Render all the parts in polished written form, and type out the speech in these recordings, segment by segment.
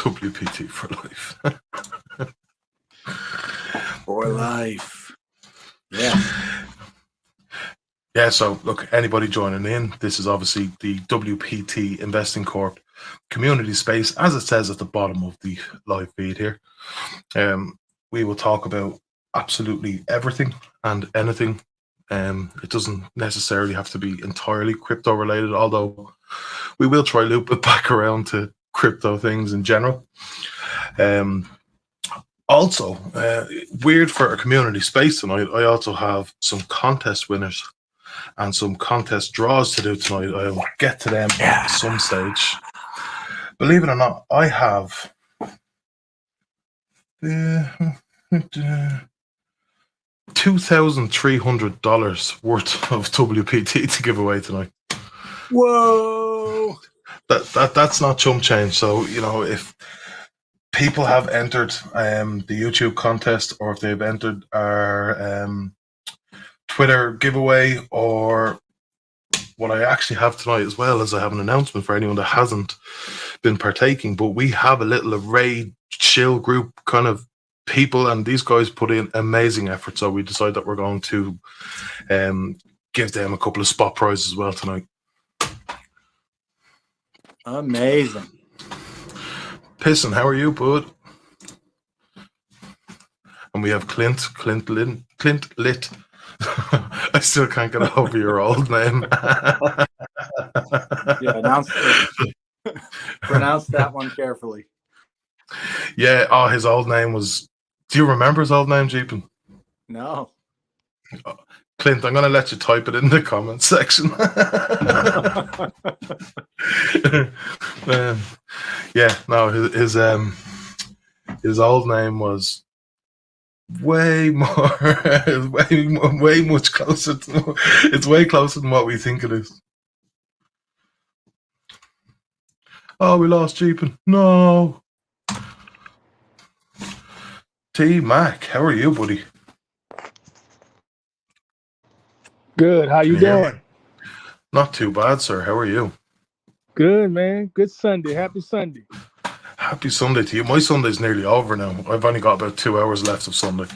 WPT for life. For life. Yeah. Yeah, so look, anybody joining in, this is obviously the WPT Investing Corp Community Space, as it says at the bottom of the live feed here. We will talk about absolutely everything and anything. It doesn't necessarily have to be entirely crypto related, although we will try loop it back around to crypto things in general. Also, weird for a community space tonight, I also have some contest winners and some contest draws to do tonight. I'll get to them at some stage. Believe it or not, I have $2,300 worth of WPT to give away tonight. Whoa! That's not chump change. So, you know, if people have entered the YouTube contest, or if they've entered our Twitter giveaway, or what I actually have tonight as well, is I have an announcement for anyone that hasn't been partaking, but we have a little array chill group kind of people, and these guys put in amazing effort, so we decided that we're going to give them a couple of spot prizes as well tonight. Amazing. Pisson, how are you, bud? And we have Clint Lit. I still can't get over your old name. Yeah, pronounce that one carefully. Yeah, oh, his old name was... Do you remember his old name, Jeepin? No. Clint, I'm going to let you type it in the comments section. Yeah, no, his old name was way more, way much closer to... It's way closer than what we think it is. Oh, we lost Jeepin. No. T-Mac, how are you, buddy? Good. How you doing? Not too bad, sir. How are you? Good, man. Good Sunday. Happy Sunday. Happy Sunday to you. My Sunday's nearly over now. I've only got about 2 hours left of Sunday.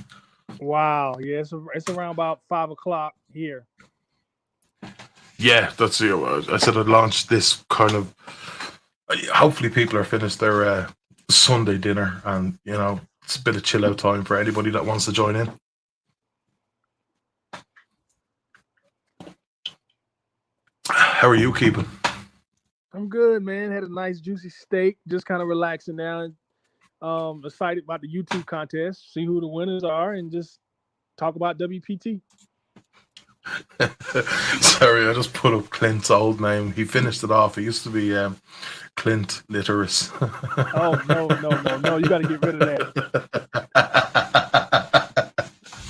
Wow. Yeah, it's around about 5 o'clock here. Yeah, that's it. I said I'd launch this kind of... Hopefully people are finished their Sunday dinner, and, you know, it's a bit of chill out time for anybody that wants to join in. How are you keeping? I'm good, man. Had a nice juicy steak. Just kind of relaxing now. And excited about the YouTube contest. See who the winners are, and just talk about WPT. Sorry, I just put up Clint's old name. He finished it off. It used to be Clint Litterus. Oh, no. You got to get rid of that.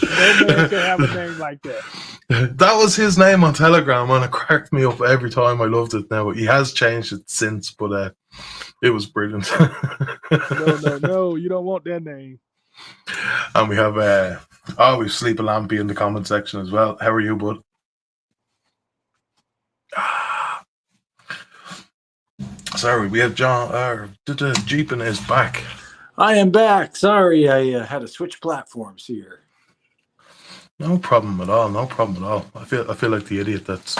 No man can have a name like that. That was his name on Telegram, and it cracked me up every time. I loved it now. He has changed it since, but it was brilliant. No, you don't want that name. And we have we've Sleepy Lampy in the comment section as well. How are you, bud? Sorry, we have John. Jeepin is back. I am back. Sorry, I had to switch platforms here. No problem at all. No problem at all. I feel like the idiot that's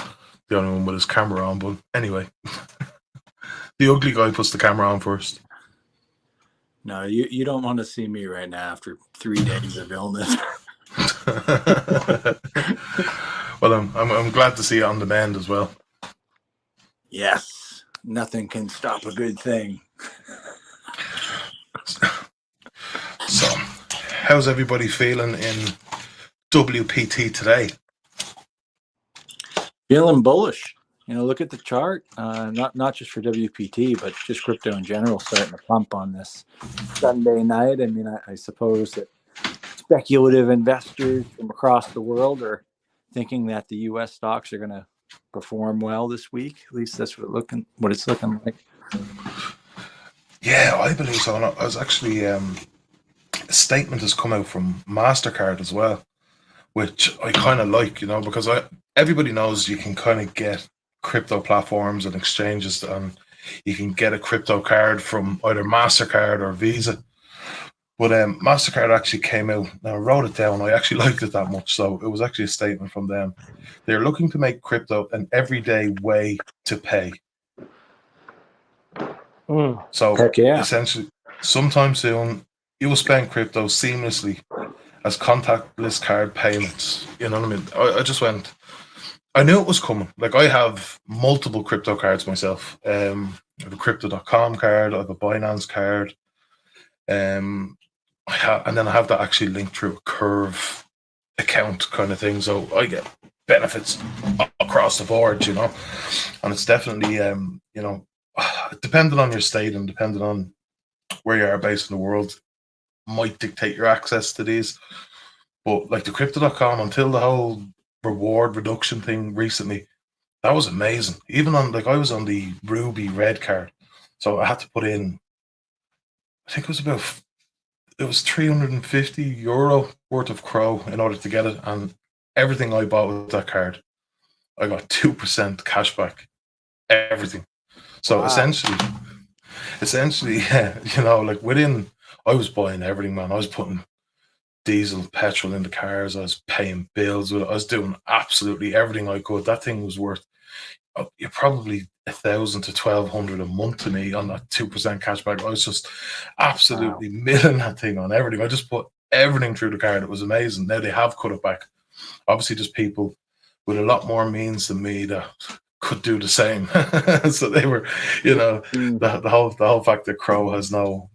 the only one with his camera on. But anyway, the ugly guy puts the camera on first. No, you don't want to see me right now after 3 days of illness. Well, I'm glad to see you on the mend as well. Yes, nothing can stop a good thing. So, how's everybody feeling in WPT today? Feeling bullish. You know, look at the chart. Not just for WPT, but just crypto in general, starting to pump on this Sunday night. I mean, I suppose that speculative investors from across the world are thinking that the U.S. stocks are going to perform well this week. At least that's what it's looking like. Yeah, I believe so. And I was actually a statement has come out from MasterCard as well, which I kind of like, you know, because everybody knows you can kind of get crypto platforms and exchanges, and you can get a crypto card from either MasterCard or Visa. But MasterCard actually came out. Now I wrote it down. I actually liked it that much, so it was actually a statement from them. They're looking to make crypto an everyday way to pay. So Heck yeah. essentially, sometime soon, you will spend crypto seamlessly as contactless card payments. You know what I mean? I just went. I knew it was coming. Like, I have multiple crypto cards myself. I have a Crypto.com card. I have a Binance card. And then I have that actually linked through a Curve account kind of thing. So I get benefits across the board, you know. And it's definitely, you know, depending on your state and depending on where you are based in the world, might dictate your access to these. But like the Crypto.com, until the whole reward reduction thing recently, that was amazing. Even on, like, I was on the Ruby Red card, so I had to put in, I think it was €350 worth of Crow in order to get it, and everything I bought with that card, I got 2% cash back. Everything. So Wow. essentially, yeah, you know, like I was buying everything, man. I was putting diesel, petrol in the cars. I was paying bills with it. I was doing absolutely everything I could. That thing was worth probably $1,000 to $1,200 a month to me on that 2% cashback. I was just absolutely milling that thing on everything. I just put everything through the card. It was amazing. Now they have cut it back. Obviously, just people with a lot more means than me that could do the same. So they were, you know, the whole fact that Crow has no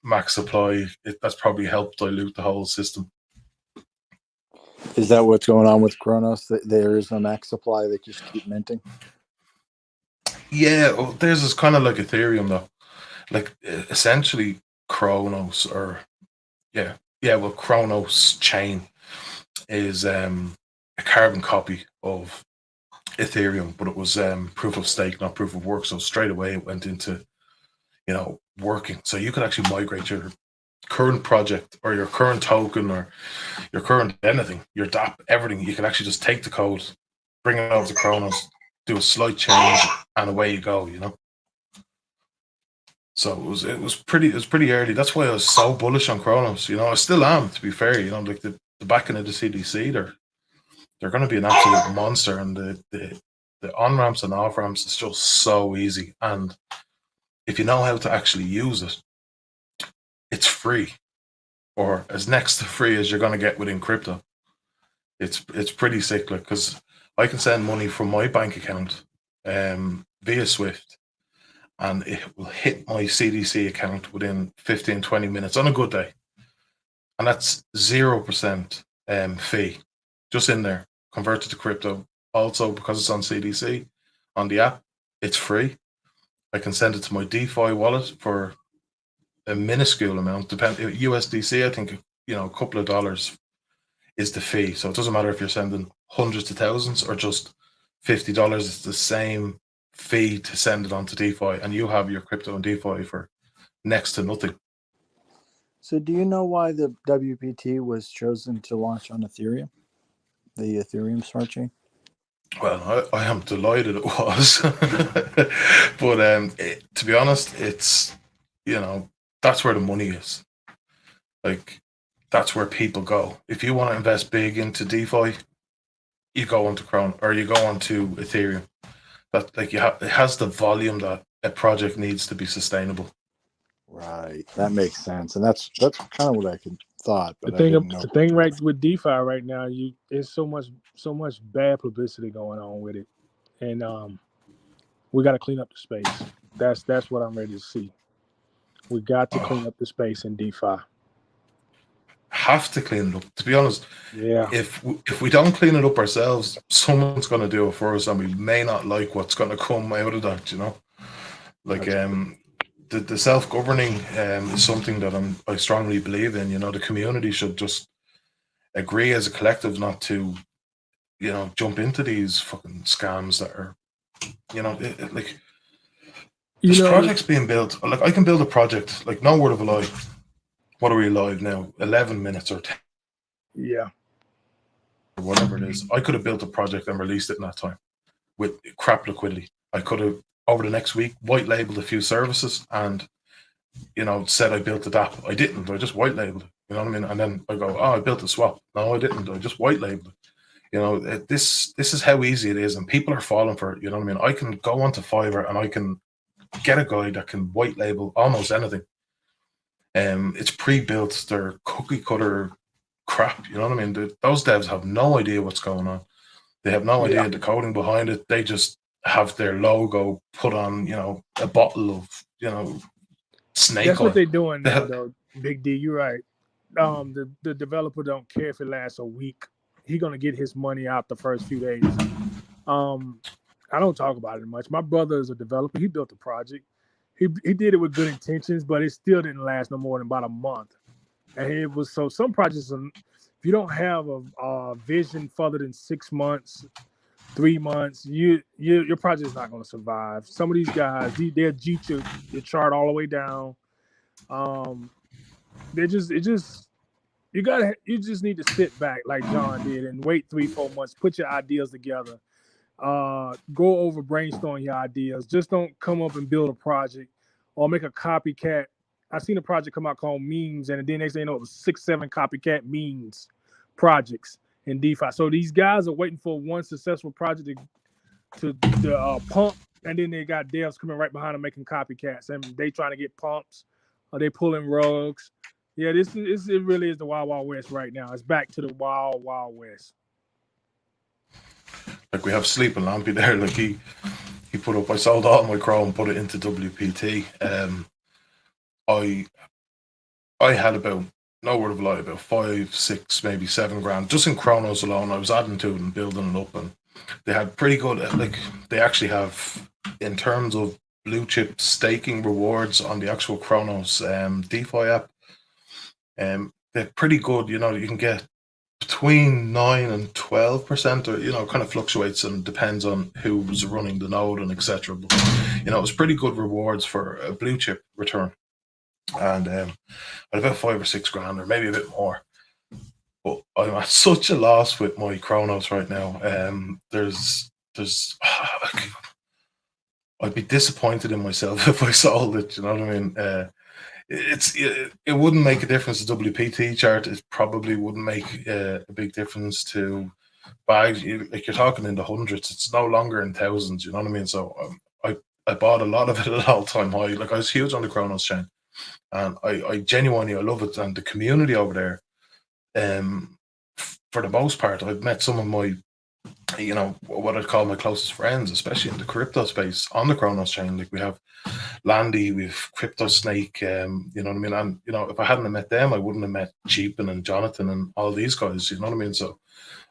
max supply, that's probably helped dilute the whole system. Is that what's going on with Kronos? There is no max supply. They just keep minting. Yeah, well, theirs is kind of like Ethereum, though. Like, essentially, Kronos, well, Kronos chain is a carbon copy of Ethereum, but it was proof of stake, not proof of work. So straight away it went into, you know, working. So you could actually migrate your current project or your current token or your current anything, your DApp, everything. You can actually just take the code, bring it over to Kronos, do a slight change, and away you go, you know. So it was pretty early. That's why I was so bullish on Kronos. You know, I still am, to be fair. You know, like the backing of the CDC, they're going to be an absolute monster, and the on ramps and off ramps is just so easy. And if you know how to actually use it, it's free, or as next to free as you're going to get within crypto. It's pretty sick, like, because I can send money from my bank account via Swift, and it will hit my CDC account within 15-20 minutes on a good day, and that's 0% fee, just in there, converted to crypto. Also, because it's on CDC on the app, it's free. I can send it to my DeFi wallet for a minuscule amount, USDC. I think, you know, a couple of dollars is the fee. So it doesn't matter if you're sending hundreds to thousands or just $50. It's the same fee to send it onto DeFi, and you have your crypto and DeFi for next to nothing. So do you know why the WPT was chosen to launch on Ethereum, the Ethereum smart chain? Well, I am delighted it was. But to be honest, it's, you know, that's where the money is. Like, that's where people go. If you want to invest big into DeFi, you go onto Kronos or you go onto Ethereum. That, like, it has the volume that a project needs to be sustainable. Right, that makes sense, and that's kind of what I thought. But the thing right with DeFi right now, there's so much bad publicity going on with it, and we got to clean up the space. That's what I'm ready to see. We got to clean up the space in DeFi. Have to clean it up. To be honest, yeah. If we don't clean it up ourselves, someone's going to do it for us, and we may not like what's going to come out of that. You know, like the self-governing is something that I strongly believe in. You know, the community should just agree as a collective not to, you know, jump into these fucking scams that are, you know, like, there's projects being built. Like, I can build a project, like, no word of a lie. What are we live now? 11 minutes or 10. Yeah. Or whatever it is. I could have built a project and released it in that time with crap liquidity. I could have over the next week, white labeled a few services and, said I built the app. I didn't. I just white labeled it. You know what I mean? And then I go, oh, I built a swap. No, I didn't. I just white labeled it. This is how easy it is, and people are falling for it. You know what I mean? I can go onto Fiverr and I can get a guy that can white label almost anything. It's pre-built. They're cookie cutter crap. You know what I mean? Those devs have no idea what's going on. They have no idea the coding behind it. They just have their logo put on, a bottle of, snake That's oil. what they're doing now, though. Big D, you're right. The developer don't care if it lasts a week. He's gonna get his money out the first few days. I don't talk about it much. My brother is a developer. He built a project. He did it with good intentions, but it still didn't last no more than about a month. And it was so some projects, if you don't have a vision further than 6 months, 3 months, your project is not going to survive. Some of these guys, they'll cheat your chart all the way down. You just need to sit back like John did and wait 3-4 months, put your ideas together, go over, brainstorm your ideas. Just don't come up and build a project or make a copycat. I seen a project come out called Memes, and then next thing you know, it was 6-7 copycat memes projects in DeFi. So these guys are waiting for one successful project to pump, and then they got devs coming right behind them making copycats, and they trying to get pumps, or they pulling rugs. Yeah, it really is the Wild Wild West right now. It's back to the Wild Wild West. Like we have Sleeping Lampy there. Like he put up. I sold all my Chrome, put it into WPT. I had about, no word of a lie, about 5, 6, maybe 7 grand just in Chronos alone. I was adding to it and building it up, and they had pretty good. Like they actually have, in terms of blue chip staking rewards on the actual Chronos DeFi app. They're pretty good. You can get between 9 and 12%, or kind of fluctuates and depends on who's running the node and etc. But it was pretty good rewards for a blue chip return, and about 5 or 6 grand, or maybe a bit more. But I'm at such a loss with my Chronos right now. There's I'd be disappointed in myself if I sold it. You know what I mean? It wouldn't make a difference to WPT chart. It probably wouldn't make a big difference to bags. Like you're talking in the hundreds. It's no longer in thousands. You know what I mean? So I bought a lot of it at all-time high. Like I was huge on the Chronos chain, and I genuinely love it, and the community over there. For the most part, I've met some of my, what I'd call my closest friends, especially in the crypto space on the Chronos chain. Like we have Landy, we've Crypto Snake, you know what I mean? And, if I hadn't met them, I wouldn't have met Jeepin and Jonathan and all these guys, you know what I mean? So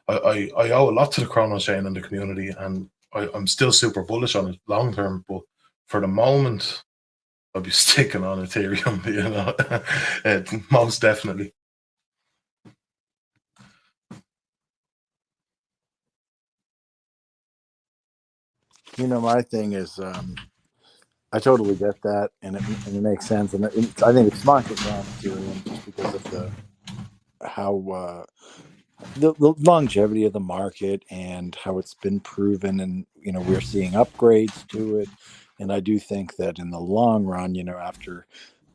I owe a lot to the Chronos chain and the community, and I'm still super bullish on it long term, but for the moment, I'll be sticking on Ethereum, most definitely. My thing is, I totally get that, and it makes sense, and I think it's smart to go on Ethereum just because of the longevity of the market and how it's been proven, and we're seeing upgrades to it, and I do think that in the long run, after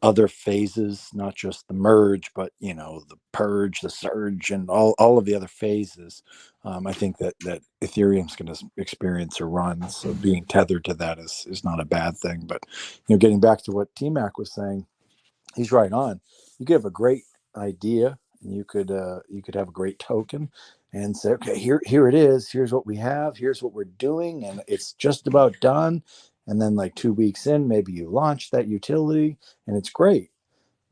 other phases, not just the merge, but the purge, the surge, and all of the other phases, I think that Ethereum's going to experience a run. So being tethered to that is not a bad thing. But getting back to what T-Mac was saying, he's right on. You could have a great idea, and you could have a great token, and say, okay, here it is. Here's what we have. Here's what we're doing, and it's just about done. And then like 2 weeks in, maybe you launch that utility and it's great.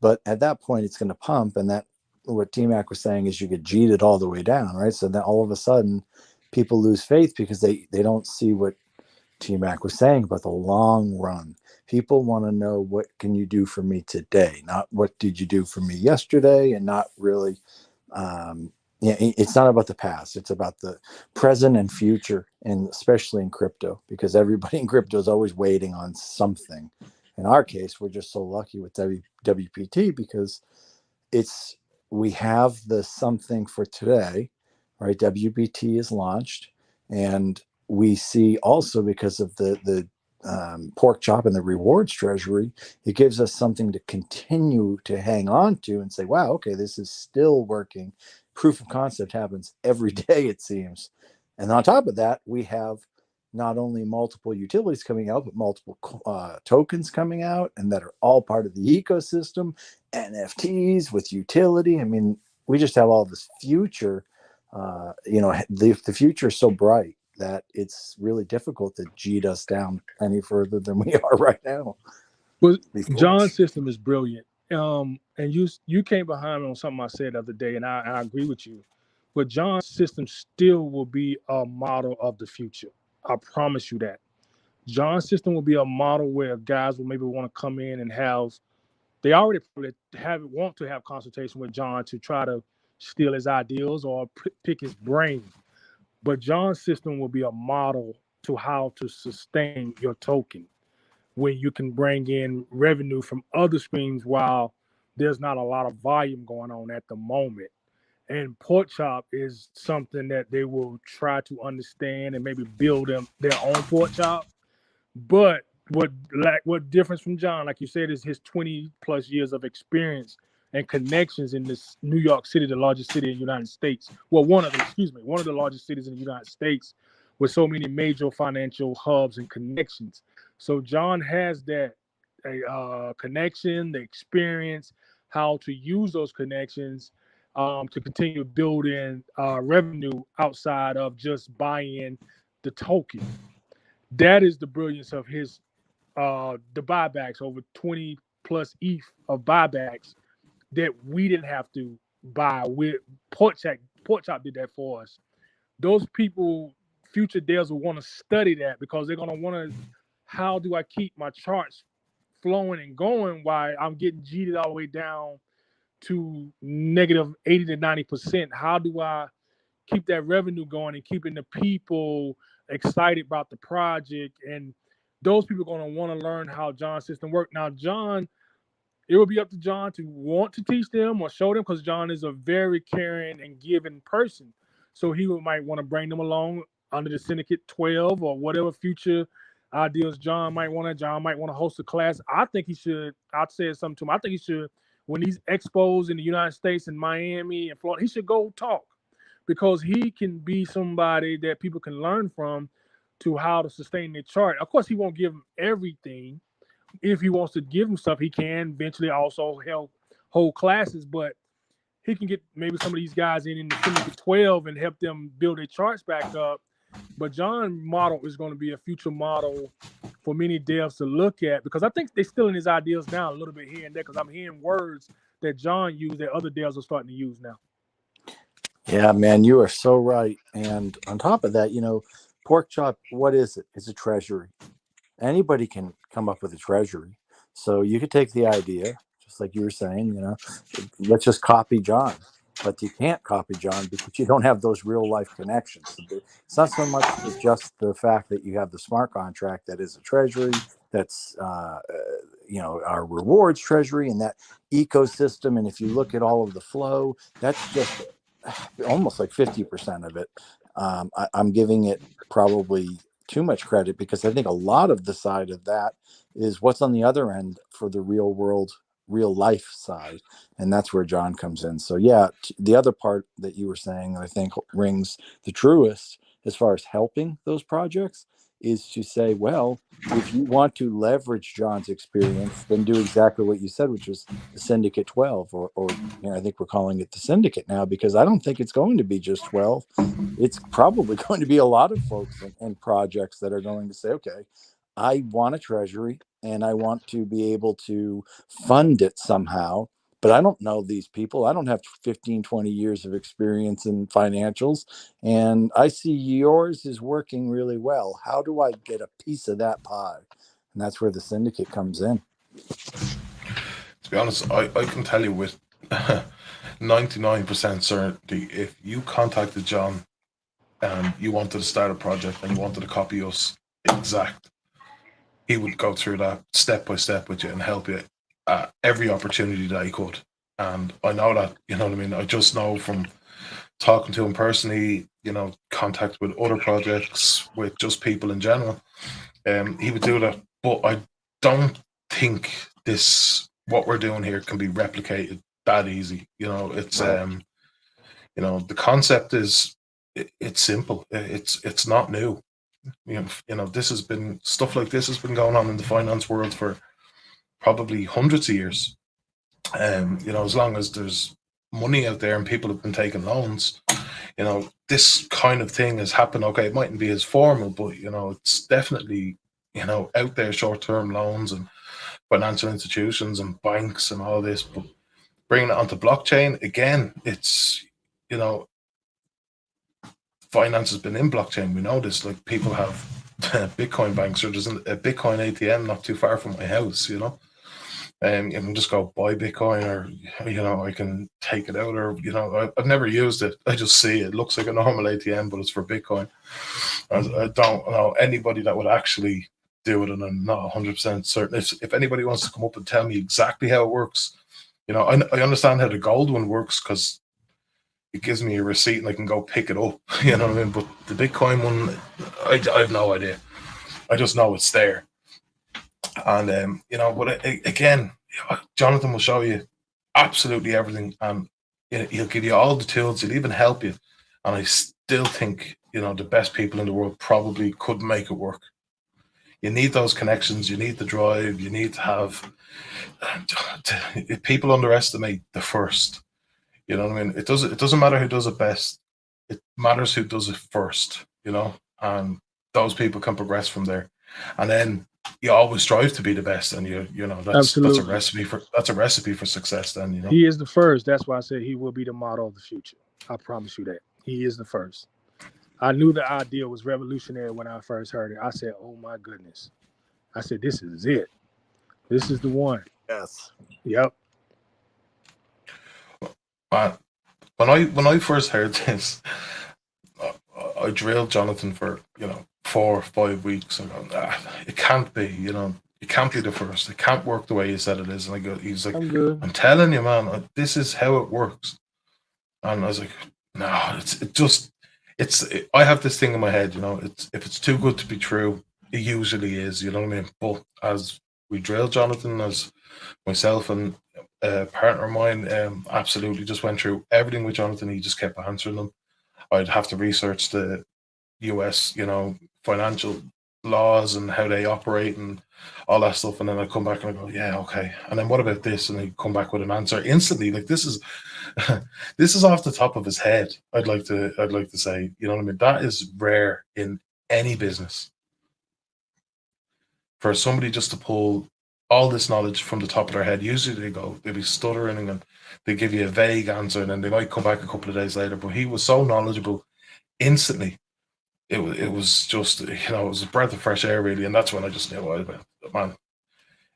But at that point, it's going to pump. And that what T-Mac was saying is you get G'd all the way down, right? So then all of a sudden, people lose faith because they don't see what T-Mac was saying about the long run. People want to know, what can you do for me today? Not what did you do for me yesterday, and not really it's not about the past. It's about the present and future, and especially in crypto, because everybody in crypto is always waiting on something. In our case, we're just so lucky with WPT because we have the something for today, right? WPT is launched, and we see also, because of the pork chop and the rewards treasury, it gives us something to continue to hang on to and say, wow, okay, this is still working. Proof of concept happens every day, it seems. And on top of that, we have not only multiple utilities coming out, but multiple tokens coming out, and that are all part of the ecosystem, NFTs with utility. I mean, we just have all this future. The future is so bright that it's really difficult to G'd us down any further than we are right now. Well, John's system is brilliant. And you came behind me on something I said the other day, and I agree with you. But John's system still will be a model of the future. I promise you that. John's system will be a model where guys will maybe want to come in and they already want to have consultation with John to try to steal his ideals or pick his brain. But John's system will be a model to how to sustain your token, when you can bring in revenue from other streams while there's not a lot of volume going on at the moment. And pork chop is something that they will try to understand and maybe build their own pork chop. But what difference from John, like you said, is his 20 plus years of experience and connections in this New York City, the largest city in the United States. Well, one of the largest cities in the United States with so many major financial hubs and connections. So John has that connection, the experience, how to use those connections to continue building revenue outside of just buying the token. That is the brilliance of his the buybacks, over 20 plus ETH of buybacks that we didn't have to buy. Pork Chop did that for us. Those people, future devs will want to study that, because they're going to want to, how do I keep my charts flowing and going while I'm getting G'd all the way down to negative 80 to 90%? How do I keep that revenue going and keeping the people excited about the project? And those people are going to want to learn how John's system works. Now, John, it will be up to John to want to teach them or show them, because John is a very caring and giving person. So he might want to bring them along under the Syndicate 12 or whatever future ideas John might want to host a class. I think he should. I'd say something to him. I think he should, when these expos in the United States and Miami and Florida, he should go talk, because he can be somebody that people can learn from to how to sustain their chart. Of course, he won't give them everything. If he wants to give them stuff, he can eventually also hold classes, but he can get maybe some of these guys in the Syndicate 12 and help them build their charts back up. But John's model is going to be a future model for many devs to look at, because I think they're still in his ideas now a little bit here and there, because I'm hearing words that John used that other devs are starting to use now. Yeah, man, you are so right. And on top of that, pork chop, what is it? It's a treasury. Anybody can come up with a treasury. So you could take the idea, just like you were saying, let's just copy John. But you can't copy John because you don't have those real life connections. It's not so much just the fact that you have the smart contract that is a treasury, that's our rewards treasury and that ecosystem. And if you look at all of the flow, that's just almost like 50% of it. I'm giving it probably too much credit, because I think a lot of the side of that is what's on the other end for the real world, real life side. And that's where John comes in. So yeah, the other part that you were saying that I think rings the truest as far as helping those projects is to say, well, if you want to leverage John's experience, then do exactly what you said, which was the Syndicate 12, or I think we're calling it the Syndicate now, because I don't think it's going to be just 12. It's probably going to be a lot of folks and projects that are going to say, okay, I want a treasury and I want to be able to fund it somehow, but I don't know these people. I don't have 15, 20 years of experience in financials, and I see yours is working really well. How do I get a piece of that pie? And that's where the Syndicate comes in. To be honest, I can tell you with 99% certainty, if you contacted John and you wanted to start a project and you wanted to copy us exact, he would go through that step by step with you and help you at every opportunity that he could. And I know that, you know what I mean? I just know from talking to him personally, contact with other projects, with just people in general, He would do that, but I don't think what we're doing here can be replicated that easy. It's Right. the concept is it's simple. It's not new. Stuff like this has been going on in the finance world for probably hundreds of years. As long as there's money out there and people have been taking loans, this kind of thing has happened. Okay, it mightn't be as formal, but it's definitely out there, short-term loans and financial institutions and banks and all this. But bringing it onto blockchain again, it's finance has been in blockchain. We know this. Like, people have Bitcoin banks, or there's a Bitcoin ATM not too far from my house. You can just go buy Bitcoin, or I can take it out, or I've never used it. I just see it looks like a normal ATM, but it's for Bitcoin. I don't know anybody that would actually do it, and I'm not 100% certain. If anybody wants to come up and tell me exactly how it works, I understand how the gold one works because it gives me a receipt and I can go pick it up. You know what I mean? But the Bitcoin one, I have no idea. I just know it's there. And but again, Jonathan will show you absolutely everything, and he'll give you all the tools. He'll even help you. And I still think the best people in the world probably could make it work. You need those connections. You need the drive. You need to have. People underestimate the first. You know what I mean? It doesn't matter who does it best. It matters who does it first. And those people can progress from there. And then you always strive to be the best, and that's a recipe for success. Then he is the first. That's why I said he will be the model of the future. I promise you that he is the first. I knew the idea was revolutionary when I first heard it. I said, "Oh my goodness!" I said, "This is it. This is the one." Yes. Yep. When I first heard this, I drilled Jonathan for 4 or 5 weeks. I go, it can't be. It can't be the first. It can't work the way you said it is. And he's like, I'm telling you, man, this is how it works. And I was like, no, I have this thing in my head, if it's too good to be true, it usually is, you know what I mean? But as we drilled Jonathan, as myself and a partner of mine absolutely just went through everything with Jonathan, he just kept answering them. I'd have to research the US, financial laws and how they operate and all that stuff, and then I'd come back and I go, yeah, okay. And then what about this? And he'd come back with an answer instantly. Like, this is this is off the top of his head. I'd like to say, you know what I mean? That is rare in any business. For somebody just to pull all this knowledge from the top of their head, usually they'll be stuttering and they give you a vague answer, and then they might come back a couple of days later. But he was so knowledgeable instantly. It was just, it was a breath of fresh air, really. And that's when I just knew, man,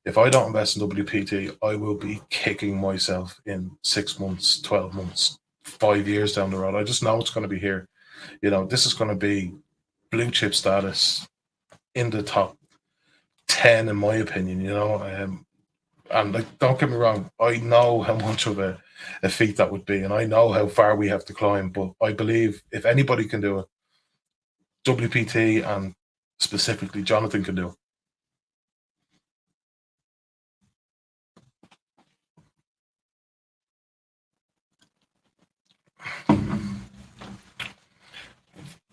if I don't invest in WPT, I will be kicking myself in 6 months, 12 months, 5 years down the road. I just know it's going to be here. This is going to be blue chip status in the top 10, in my opinion, and like, don't get me wrong, I know how much of a feat that would be, and I know how far we have to climb, but I believe if anybody can do it, WPT and specifically Jonathan can do it.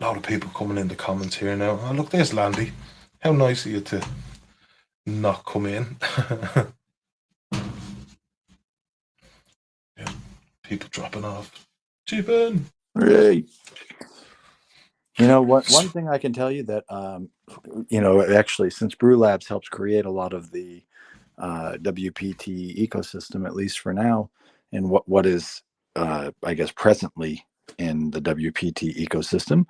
A lot of people coming in the comments here now. Oh, look, there's Landy. How nice of you to not come in. Yeah, people dropping off. Cheapin. Right. One thing I can tell you that, actually, since Brew Labs helps create a lot of the WPT ecosystem, at least for now, and what is, I guess, presently in the WPT ecosystem,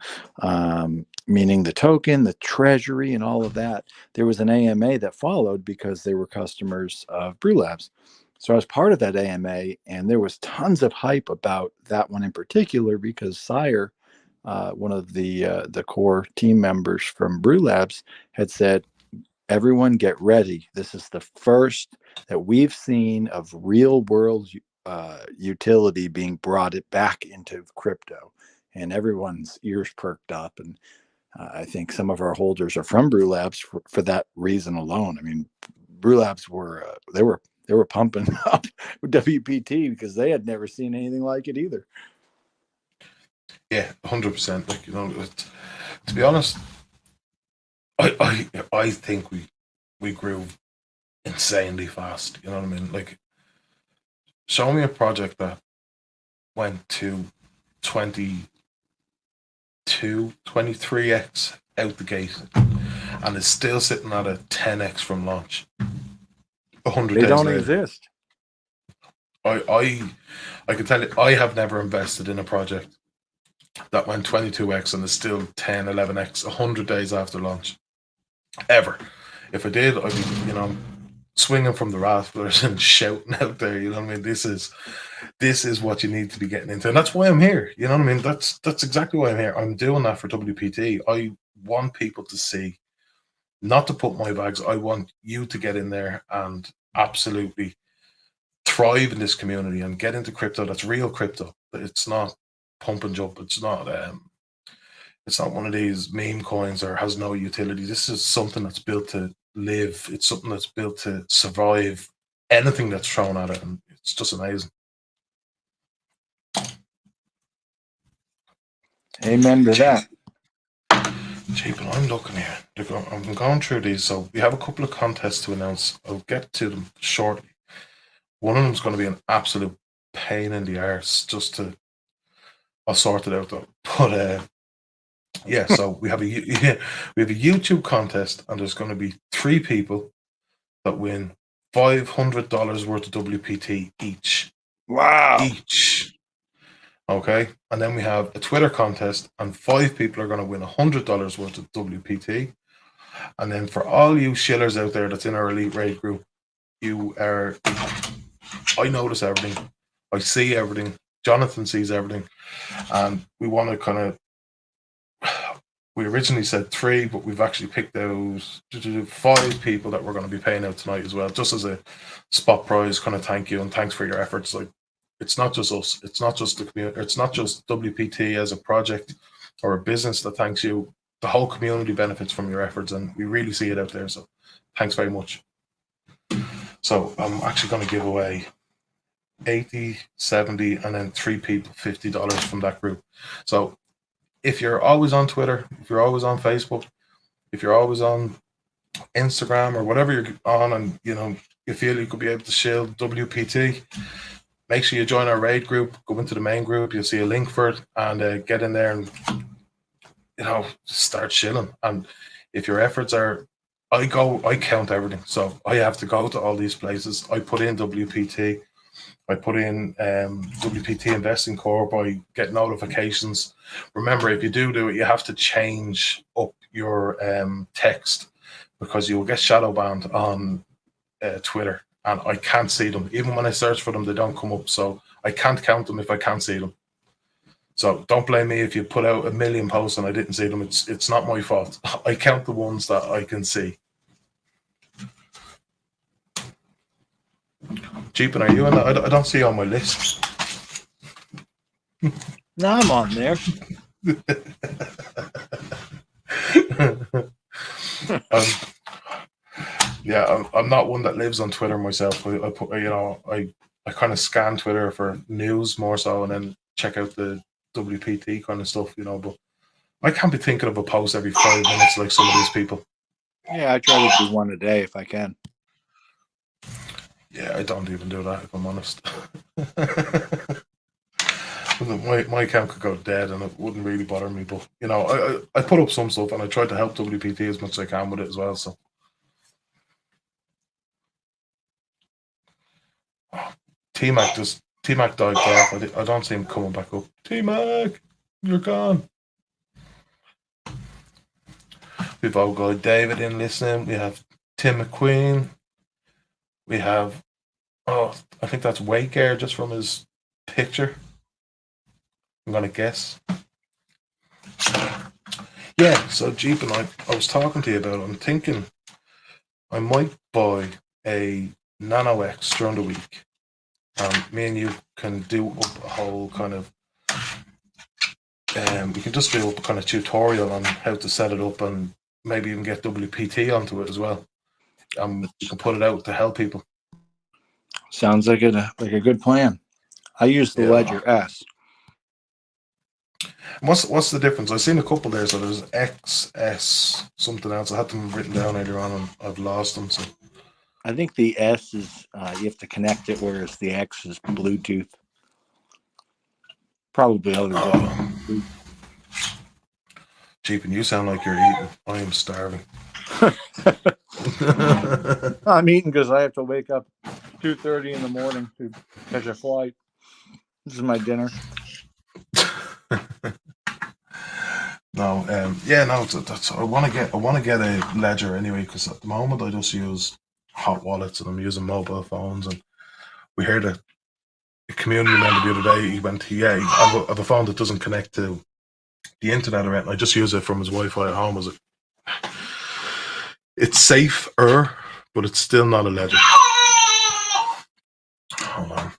meaning the token, the treasury, and all of that, there was an AMA that followed because they were customers of Brew Labs. So I was part of that AMA, and there was tons of hype about that one in particular because Sire, one of the core team members from Brew Labs, had said, everyone get ready. This is the first that we've seen of real world utility being brought back into crypto. And everyone's ears perked up. And I think some of our holders are from Brew Labs for that reason alone. I mean, Brew Labs were they were pumping up WPT because they had never seen anything like it either. Yeah, 100%. Like, you know, to be honest, I think we grew insanely fast. You know what I mean? Like, show me a project that went to 23x out the gate and is still sitting at a 10x from launch 100 They days don't later. exist. I can tell you, I have never invested in a project that went 22x and is still 10, 11x 100 days after launch. Ever. If I did, I'd be, you know, swinging from the rafters and shouting out there. You know what I mean? This is what you need to be getting into, and that's why I'm here. You know what I mean? That's exactly why I'm here. I'm doing that for WPT. I want people to see, not to put my bags. I want you to get in there and absolutely thrive in this community and get into crypto. That's real crypto. It's not pump and jump. It's not one of these meme coins or has no utility. This is something that's built to live. It's something that's built to survive anything that's thrown at it, and it's just amazing. Amen to that. Gee, but I'm looking here. I'm going through these. So we have a couple of contests to announce. I'll get to them shortly. One of them is going to be an absolute pain in the arse. I'll sort it out though. But yeah, so we have a YouTube contest, and there's going to be 3 people that win $500 worth of WPT each. Wow. Each. Okay, and then we have a Twitter contest, and 5 people are going to win $100 worth of WPT. And then for all you shillers out there that's in our elite raid group, I notice everything, I see everything, Jonathan sees everything, and we want to kind of. We originally said 3, but we've actually picked out 5 people that we're going to be paying out tonight as well, just as a spot prize, kind of thank you and thanks for your efforts. Like, it's not just us, it's not just the community, it's not just WPT as a project or a business that thanks you. The whole community benefits from your efforts, and we really see it out there. So, thanks very much. So, I'm actually going to give away 80, 70, and then 3 people $50 from that group. So, if you're always on Twitter, if you're always on Facebook, if you're always on Instagram or whatever you're on, and you know you feel you could be able to shill WPT, make sure you join our raid group. Go into the main group. You'll see a link for it, and get in there and start shilling. And if your efforts are, I count everything, so I have to go to all these places. I put in WPT. I put in WPT Investing Corp. I get notifications. Remember, if you do it, you have to change up your text, because you will get shadow banned on Twitter, and I can't see them. Even when I search for them, they don't come up. So I can't count them if I can't see them. So don't blame me if you put out 1 million posts and I didn't see them. It's not my fault. I count the ones that I can see. Jeepin, are you in that? I don't see you on my list. No, I'm on there. Yeah, I'm not one that lives on Twitter myself. I kind of scan Twitter for news more so, and then check out the WPT kind of stuff, but I can't be thinking of a post every 5 minutes like some of these people. Yeah, I try to do one a day if I can. Yeah, I don't even do that, if I'm honest. My account could go dead and it wouldn't really bother me, but I put up some stuff, and I try to help WPT as much as I can with it as well. So T-Mac died off. I don't see him coming back up. T-Mac, you're gone. We've all got David in listening. We have Tim McQueen. We have, I think that's Wake Air just from his picture. I'm going to guess. Yeah, so Jeep and I was talking to you about it. I'm thinking I might buy a Nano X during the week. Me and you can do up a whole kind of we can just do a kind of tutorial on how to set it up, and maybe even get WPT onto it as well. We can put it out to help people. Sounds like a good plan. I use the Ledger S. What's the difference? I've seen a couple there. So there's XS something else. I had them written down earlier on, and I've lost them. So I think the S is you have to connect it, whereas the X is Bluetooth. Probably other. Cheap, and you sound like you're eating. I am starving. I'm eating because I have to wake up 2:30 in the morning to catch a flight. This is my dinner. No, that's I want to get a Ledger anyway, because at the moment I just use hot wallets and I'm using mobile phones. And we heard a community member the other day. He went, I have a phone that doesn't connect to the internet or anything. I just use it from his Wi-Fi at home. It's safer, but it's still not a Ledger. Hold on.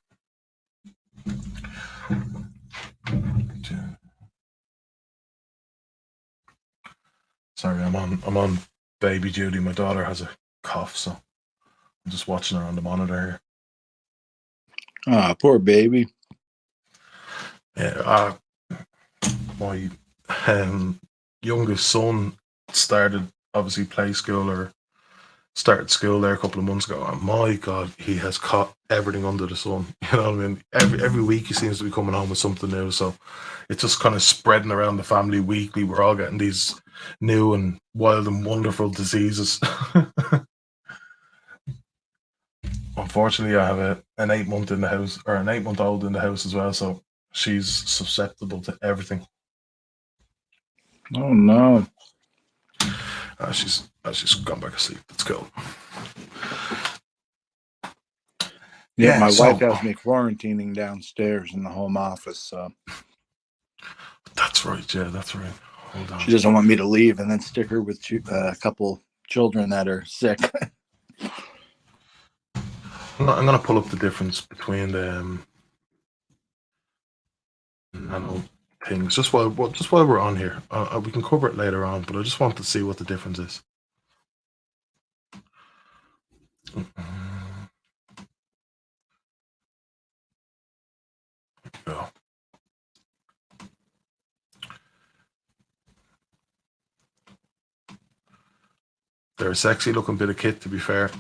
Sorry, I'm on baby duty. My daughter has a cough, so I'm just watching her on the monitor here. Ah, poor baby. Yeah, my youngest son started obviously play school or started school there a couple of months ago, and my God, he has caught everything under the sun. You know what I mean? Every week he seems to be coming home with something new. So it's just kind of spreading around the family weekly. We're all getting these new and wild and wonderful diseases. Unfortunately, I have an 8-month in the house, or an 8-month-old in the house as well, so she's susceptible to everything. Oh no! She's gone back to sleep. Let's go. Yeah, my wife has me quarantining downstairs in the home office. So. That's right. Yeah, that's right. Hold on. She doesn't want me to leave and then stick her with a couple children that are sick. I'm going to pull up the difference between the nano things just while we're on here. We can cover it later on, but I just want to see what the difference is. Go. They're a sexy looking bit of kit, to be fair.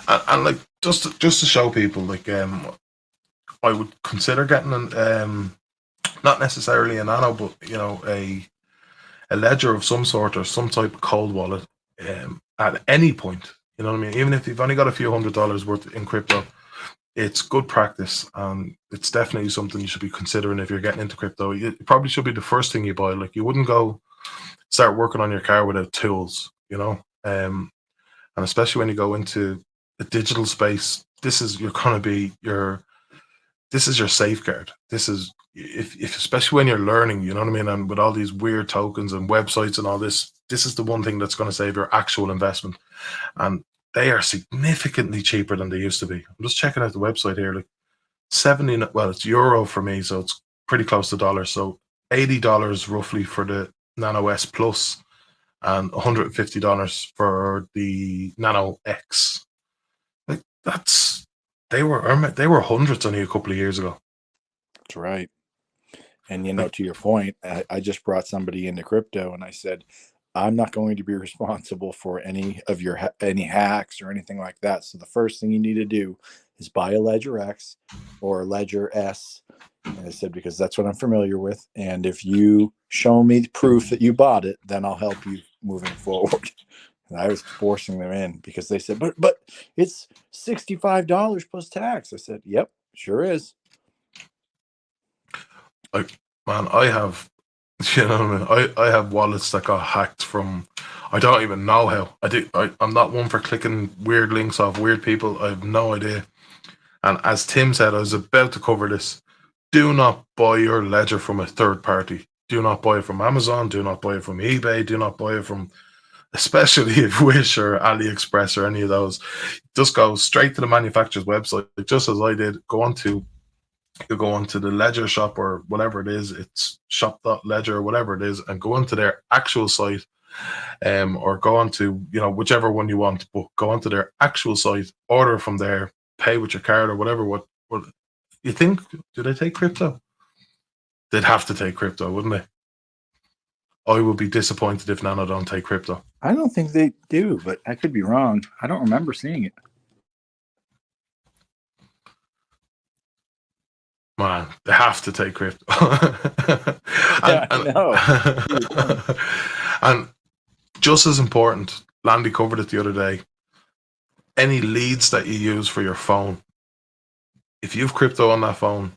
and like just to show people, like I would consider getting not necessarily a nano, but you know, a ledger of some sort or some type of cold wallet at any point. You know what I mean? Even if you've only got a few $100s worth in crypto, it's good practice, and it's definitely something you should be considering if you're getting into crypto. It probably should be the first thing you buy. Like, you wouldn't go start working on your car without tools, you know. And especially when you go into the digital space, this is your safeguard. This is if especially when you're learning, you know what I mean, and with all these weird tokens and websites and all this is the one thing that's going to save your actual investment. And they are significantly cheaper than they used to be. I'm just checking out the website here. Like 70, well, it's euro for me, so it's pretty close to dollars. So $80 roughly for the Nano S Plus, and $150 for the Nano X. Like, they were hundreds only a couple of years ago. That's right. And, you know, to your point, I just brought somebody into crypto, and I said, I'm not going to be responsible for any hacks or anything like that. So the first thing you need to do is buy a Ledger X or a Ledger S. And I said, because that's what I'm familiar with. And if you show me proof that you bought it, then I'll help you moving forward. And I was forcing them in because they said, but it's $65 plus tax. I said, yep, sure is. Like, man, I have, you know what I mean? I have wallets that got hacked from, I don't even know how. I'm not one for clicking weird links off weird people. I have no idea. And as Tim said, I was about to cover this. Do not buy your ledger from a third party. Do not buy it from Amazon. Do not buy it from eBay. Do not buy it from, especially if Wish or AliExpress or any of those. Just go straight to the manufacturer's website, just as I did. Go on to You go onto the Ledger shop or whatever it is, it's shop.ledger or whatever it is, and go onto their actual site, or go onto, you know, whichever one you want, but go onto their actual site, order from there, pay with your card or whatever. What you think? Do they take crypto? They'd have to take crypto, wouldn't they? I would be disappointed if Nano don't take crypto. I don't think they do, but I could be wrong. I don't remember seeing it. Man, they have to take crypto. Yeah, I know. And just as important, Landy covered it the other day, any leads that you use for your phone, if you have crypto on that phone,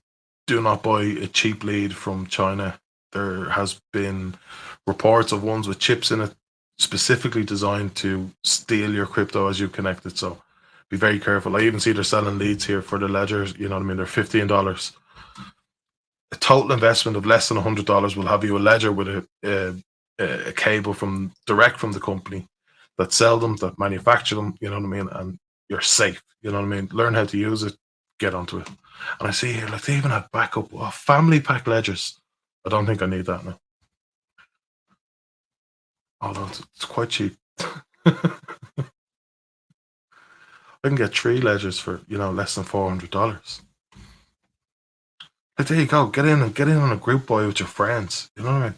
do not buy a cheap lead from China. There has been reports of ones with chips in it specifically designed to steal your crypto as you connect it. So be very careful. I even see they're selling leads here for the ledgers. You know what I mean? They're $15. A total investment of less than $100 will have you a ledger with a cable from direct from the company that sell them, that manufacture them. You know what I mean? And you're safe. You know what I mean? Learn how to use it. Get onto it. And I see here, like, they even have backup family pack ledgers. I don't think I need that now. Although it's quite cheap. I can get 3 ledgers for, you know, less than $400. But there you go. Get in on a group buy with your friends. You know what I mean?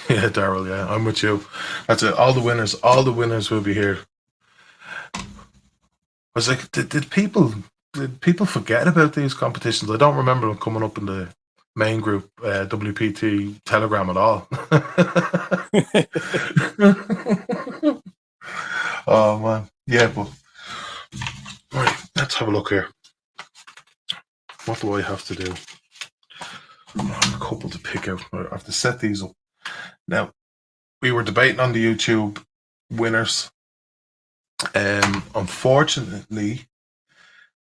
Yeah, Daryl. Yeah, I'm with you. That's it. All the winners will be here. I was like, did people forget about these competitions? I don't remember them coming up in the main group WPT Telegram at all. Oh man, yeah, but right, let's have a look here. What do I have to do? I have a couple to pick out. I have to set these up. Now, we were debating on the YouTube winners. Unfortunately,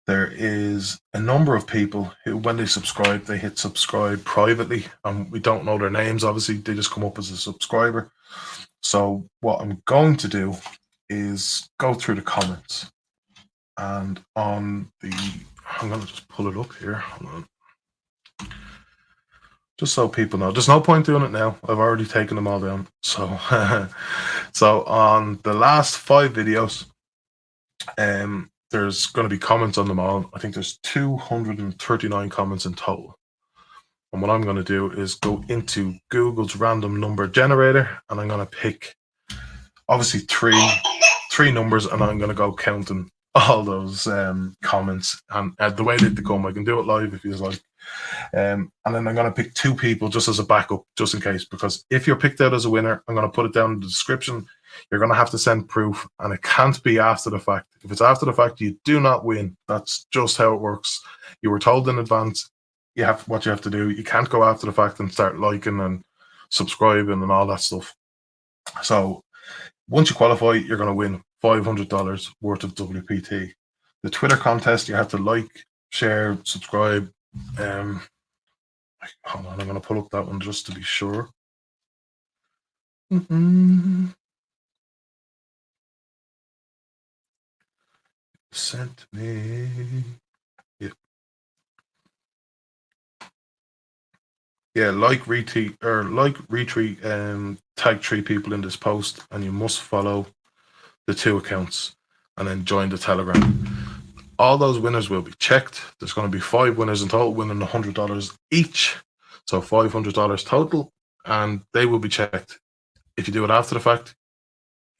there is a number of people who, when they subscribe, they hit subscribe privately, and we don't know their names. Obviously, they just come up as a subscriber. So what I'm going to do is go through the comments, and on the, I'm going to just pull it up here. Hold on. Just so people know, there's no point doing it now. I've already taken them all down. So, so on the last 5 videos, there's going to be comments on them all. I think there's 239 comments in total. And what I'm going to do is go into Google's random number generator, and I'm going to pick obviously three numbers, and I'm going to go counting all those comments. And the way that they come, I can do it live if you like. And then I'm going to pick 2 people just as a backup, just in case, because if you're picked out as a winner, I'm going to put it down in the description. You're going to have to send proof, and it can't be after the fact. If it's after the fact, you do not win. That's just how it works. You were told in advance what you have to do. You can't go after the fact and start liking and subscribing and all that stuff. So once you qualify, you're going to win $500 worth of WPT. The Twitter contest, you have to like, share, subscribe. Hold on, I'm going to pull up that one just to be sure. Sent me. Yep. Yeah, retweet, tag 3 people in this post, and you must follow the 2 accounts, and then join the Telegram. All those winners will be checked. There's going to be 5 winners in total, winning $100 each, so $500 total, and they will be checked. If you do it after the fact,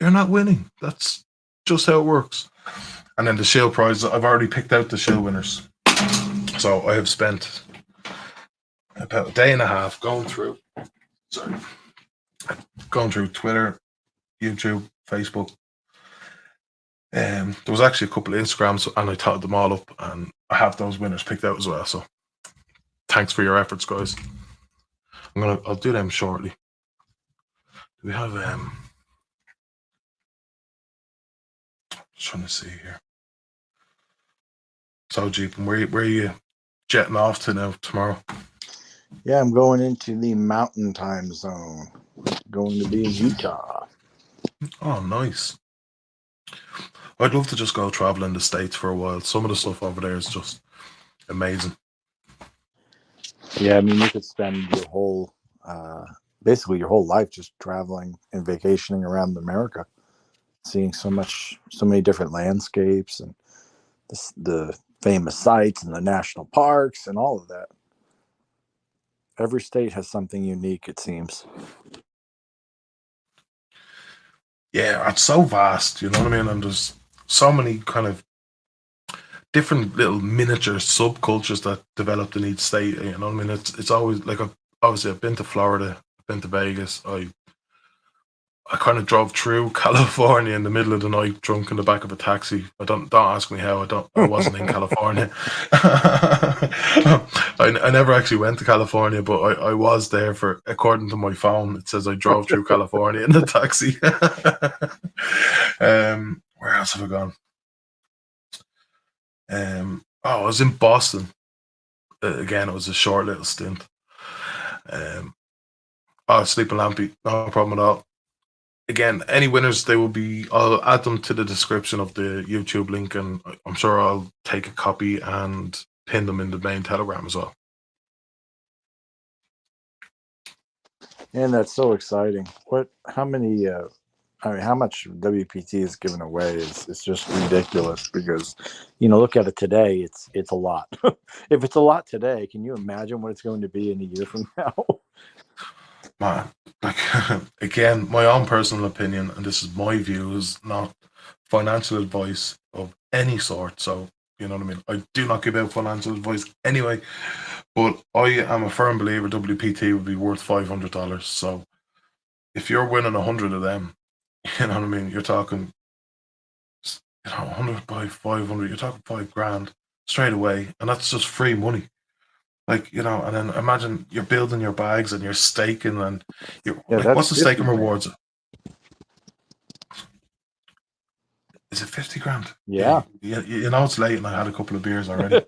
you're not winning. That's just how it works. And then the shield prizes, I've already picked out the shield winners. So I have spent about a day and a half going through Twitter, YouTube, Facebook. There was actually a couple of Instagrams, and I totted them all up, and I have those winners picked out as well. So thanks for your efforts, guys. I'll do them shortly. Do we have just trying to see here. So Jeep, where are you jetting off to now tomorrow? Yeah, I'm going into the Mountain Time Zone. Going to be in Utah. Oh, nice. I'd love to just go travel in the States for a while. Some of the stuff over there is just amazing. Yeah, I mean, you could spend your whole, basically your whole life just traveling and vacationing around America, seeing so many different landscapes and the famous sites and the national parks and all of that. Every state has something unique, it seems. Yeah, it's so vast, you know what I mean? And there's so many kind of different little miniature subcultures that developed in each state. You know what I mean? It's always like I've been to Florida, I've been to Vegas. I kind of drove through California in the middle of the night, drunk in the back of a taxi. Don't ask me how. I wasn't in California. I never actually went to California, but I was there for, according to my phone, it says I drove through California in a taxi. Where else have I gone? I was in Boston. Again, it was a short little stint. Sleeping Lampy, no problem at all. Again, any winners, I'll add them to the description of the YouTube link, and I'm sure I'll take a copy and pin them in the main Telegram as well. And that's so exciting. How much WPT is given away is just ridiculous because, look at it today, it's a lot. If it's a lot today, can you imagine what it's going to be in a year from now? Man, like, again, my own personal opinion, and this is my view, is not financial advice of any sort. So, you know what I mean? I do not give out financial advice anyway, but I am a firm believer WPT would be worth $500. So if you're winning 100 of them, you know what I mean? You're talking, 100 by 500, you're talking $5,000 straight away. And that's just free money. Like, and then imagine you're building your bags and you're staking, and what's the staking rewards? Is it 50 grand? Yeah. It's late and I had a couple of beers already.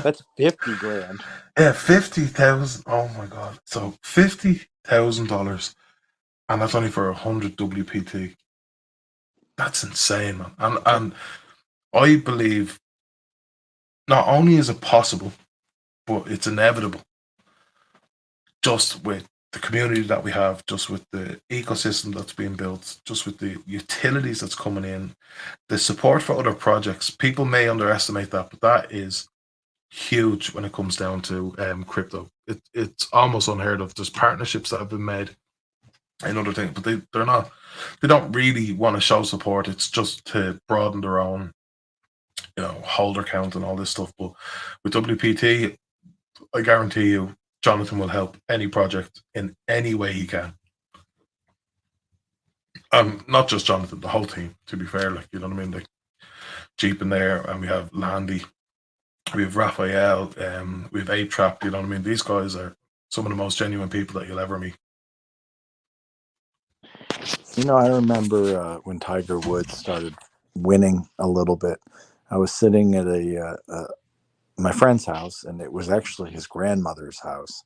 That's 50 grand. Yeah, 50,000. Oh my God. So $50,000, and that's only for 100 WPT. That's insane, man. And I believe not only is it possible, but it's inevitable. Just with the community that we have, just with the ecosystem that's being built, just with the utilities that's coming in, the support for other projects. People may underestimate that, but that is huge when it comes down to crypto. It's almost unheard of. There's partnerships that have been made and other things, but they don't really want to show support. It's just to broaden their own, holder count and all this stuff. But with WPT, I guarantee you, Jonathan will help any project in any way he can. Not just Jonathan, the whole team, to be fair. Like, you know what I mean? Like Jeep in there, and we have Landy, we have Raphael, we have Ape Trap, you know what I mean? These guys are some of the most genuine people that you'll ever meet. I remember when Tiger Woods started winning a little bit. I was sitting at my friend's house, and it was actually his grandmother's house.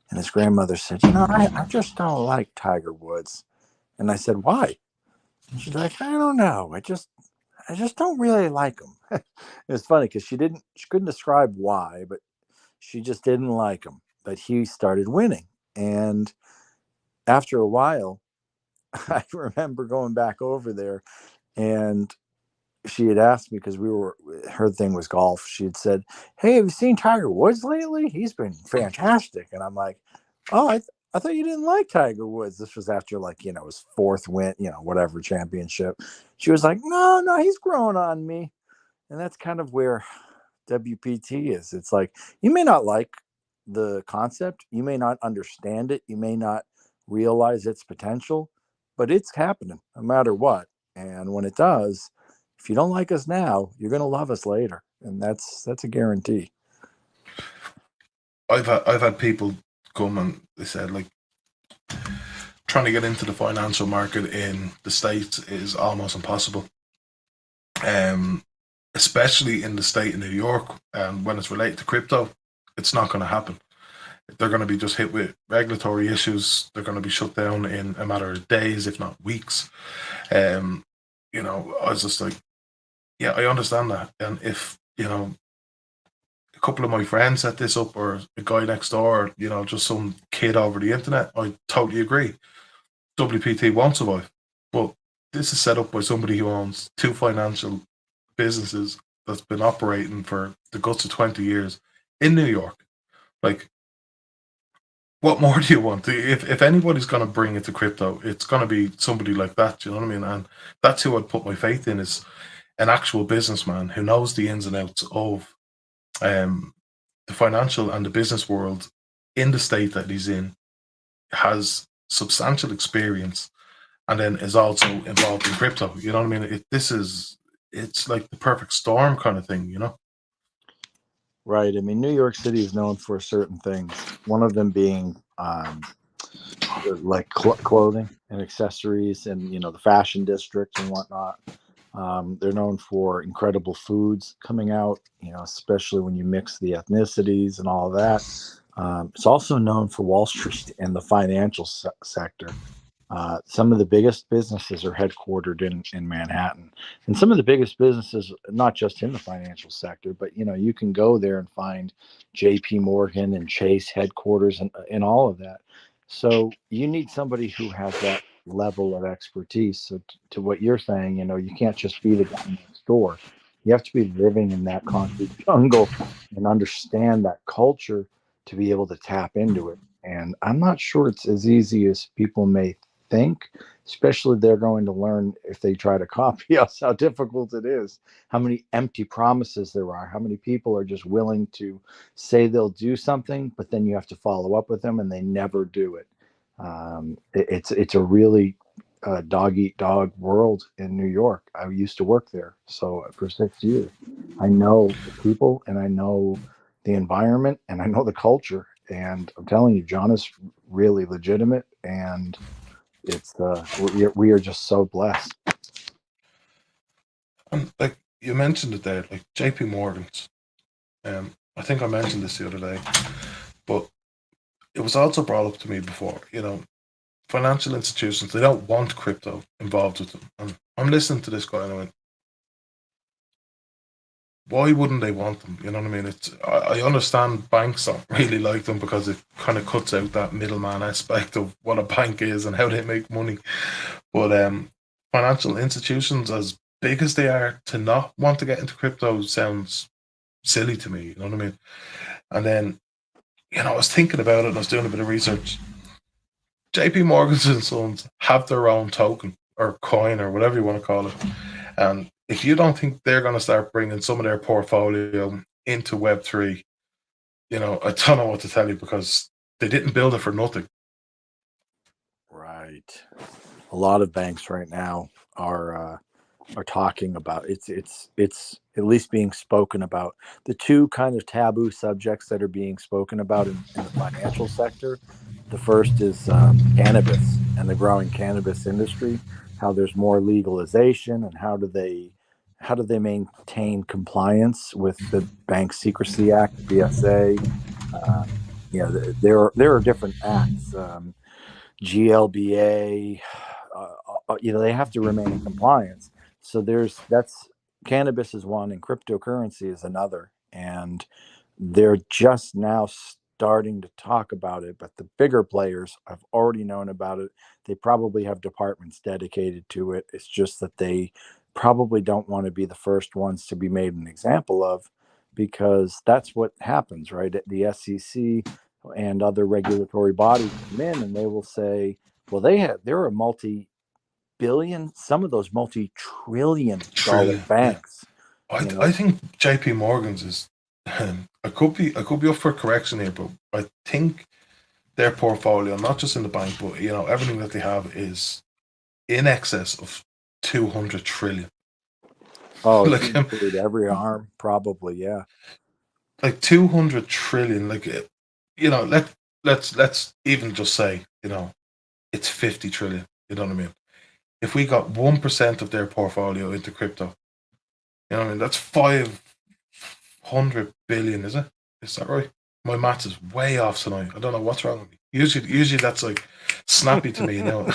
And his grandmother said, I just don't like Tiger Woods. And I said, why? And she's like, I don't know. I just don't really like him. It's funny because she couldn't describe why, but she just didn't like him. But he started winning. And after a while, I remember going back over there, and she had asked me, because her thing was golf. She had said, hey, have you seen Tiger Woods lately? He's been fantastic. And I'm like, oh, I thought you didn't like Tiger Woods. This was after his fourth win, whatever championship. She was like, no, he's growing on me. And that's kind of where WPT is. It's like, you may not like the concept. You may not understand it. You may not realize its potential, but it's happening no matter what. And when it does, if you don't like us now, you're going to love us later. And that's a guarantee. I've had people come and they said, like, trying to get into the financial market in the States is almost impossible. Especially in the state of New York, and when it's related to crypto, it's not going to happen. they're going to be just hit with regulatory issues. They're going to be shut down in a matter of days, if not weeks. You know, I was just like, yeah, I understand that. And if, you know, a couple of my friends set this up, or a guy next door, or, you know, just some kid over the internet, I totally agree. WPT won't survive. But this is set up by somebody who owns two financial businesses that's been operating for the guts of 20 years in New York. Like, what more do you want? If anybody's going to bring it to crypto, it's going to be somebody like that. You know what I mean? And that's who I'd put my faith in, is an actual businessman who knows the ins and outs of the financial and the business world in the state that he's in, has substantial experience, and then is also involved in crypto. You know what I mean? It's like the perfect storm kind of thing, you know? Right. I mean, New York City is known for certain things. One of them being like clothing and accessories, and, you know, the fashion district and whatnot. They're known for incredible foods coming out, you know, especially when you mix the ethnicities and all of that. It's also known for Wall Street and the financial sector. Some of the biggest businesses are headquartered in Manhattan, and some of the biggest businesses, not just in the financial sector, but, you know, you can go there and find J.P. Morgan and Chase headquarters and all of that. So you need somebody who has that level of expertise. So to what you're saying, you know, you can't just be the guy next door. You have to be living in that concrete jungle and understand that culture to be able to tap into it. And I'm not sure it's as easy as people may think, especially they're going to learn if they try to copy us, how difficult it is, how many empty promises there are, how many people are just willing to say they'll do something, but then you have to follow up with them and they never do it. It's a really dog eat dog world in New York. I used to work there, so for 6 years, I know the people and I know the environment and I know the culture. And I'm telling you, John is really legitimate, and it's we are just so blessed. And like you mentioned it there, like JP Morgan's. I think I mentioned this the other day, but it was also brought up to me before. You know, financial institutions, they don't want crypto involved with them. And I'm listening to this guy and I went, why wouldn't they want them? You know what I mean? I understand banks don't really like them because it kind of cuts out that middleman aspect of what a bank is and how they make money. But financial institutions, as big as they are, to not want to get into crypto sounds silly to me. You know what I mean? And then, you know, I was thinking about it and I was doing a bit of research. JP Morgan's and Sons have their own token or coin or whatever you want to call it. And if you don't think they're going to start bringing some of their portfolio into Web3, you know, I don't know what to tell you, because they didn't build it for nothing. Right. A lot of banks right now are talking about it's at least being spoken about. The two kind of taboo subjects that are being spoken about in the financial sector. The first is cannabis and the growing cannabis industry, how there's more legalization, and how do they maintain compliance with the Bank Secrecy Act, the BSA. There are different acts, GLBA. They have to remain in compliance. So that's cannabis is one, and cryptocurrency is another, and they're just now starting to talk about it. But the bigger players have already known about it. They probably have departments dedicated to it. It's just that they probably don't want to be the first ones to be made an example of, because that's what happens, right? The SEC and other regulatory bodies come in and they will say, well, there are multi-billion, some of those multi-trillion dollar Trillion. banks. I think JP Morgan's is I could be up for correction here, but I think their portfolio, not just in the bank, but, you know, everything that they have is in excess of 200 trillion. Oh, Like, if you include every arm, probably, yeah. Like 200 trillion, like, you know, let's even just say, you know, it's 50 trillion. You know what I mean? If we got 1% of their portfolio into crypto, you know what I mean? That's 500 billion, is it? Is that right? My maths is way off tonight. I don't know what's wrong with me. Usually that's like snappy to me, you know.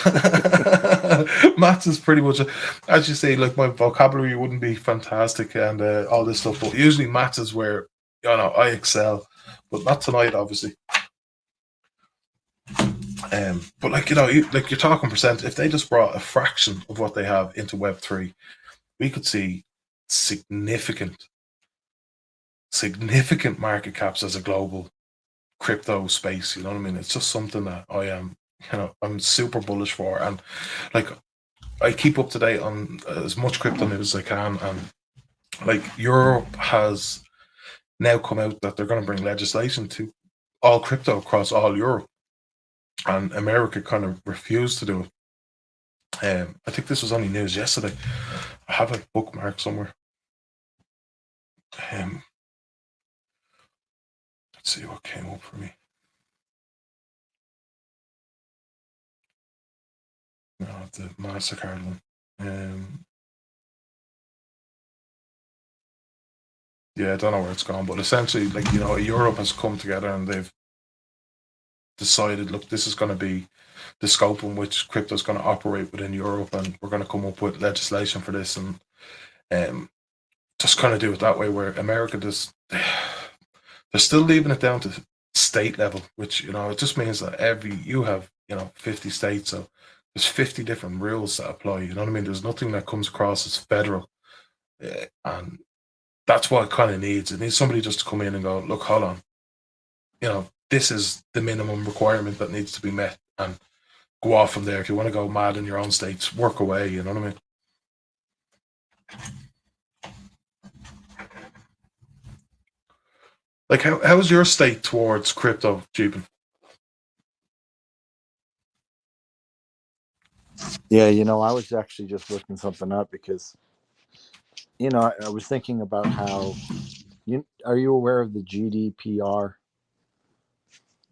Maths is pretty much, as you say, like my vocabulary wouldn't be fantastic and all this stuff, but usually maths is where, you know, I excel, but not tonight, obviously. But like, you know, like you're talking percent. If they just brought a fraction of what they have into Web3, we could see significant market caps as a global crypto space. You know what I mean? It's just something that I am, you know, I'm super bullish for, and like I keep up to date on as much crypto news as I can. And like Europe has now come out that they're going to bring legislation to all crypto across all Europe, and America kind of refused to do it. I think this was only news yesterday. I have a bookmark somewhere. Let's see what came up for me. No, the MasterCard one. Yeah, I don't know where it's gone, but essentially, like, you know, Europe has come together and they've decided, look, this is going to be the scope in which crypto is going to operate within Europe, and we're going to come up with legislation for this, and just kind of do it that way. Where America does, they're still leaving it down to state level, which, you know, it just means that you have, you know, 50 states, so there's 50 different rules that apply. You know what I mean? There's nothing that comes across as federal, and that's what it kind of needs. It needs somebody just to come in and go, look, hold on, you know, this is the minimum requirement that needs to be met, and go off from there. If you want to go mad in your own states, work away. You know what I mean? Like, how is your state towards crypto, Jeepin? Yeah, you know, I was actually just looking something up because, you know, I was thinking about how are you aware of the GDPR,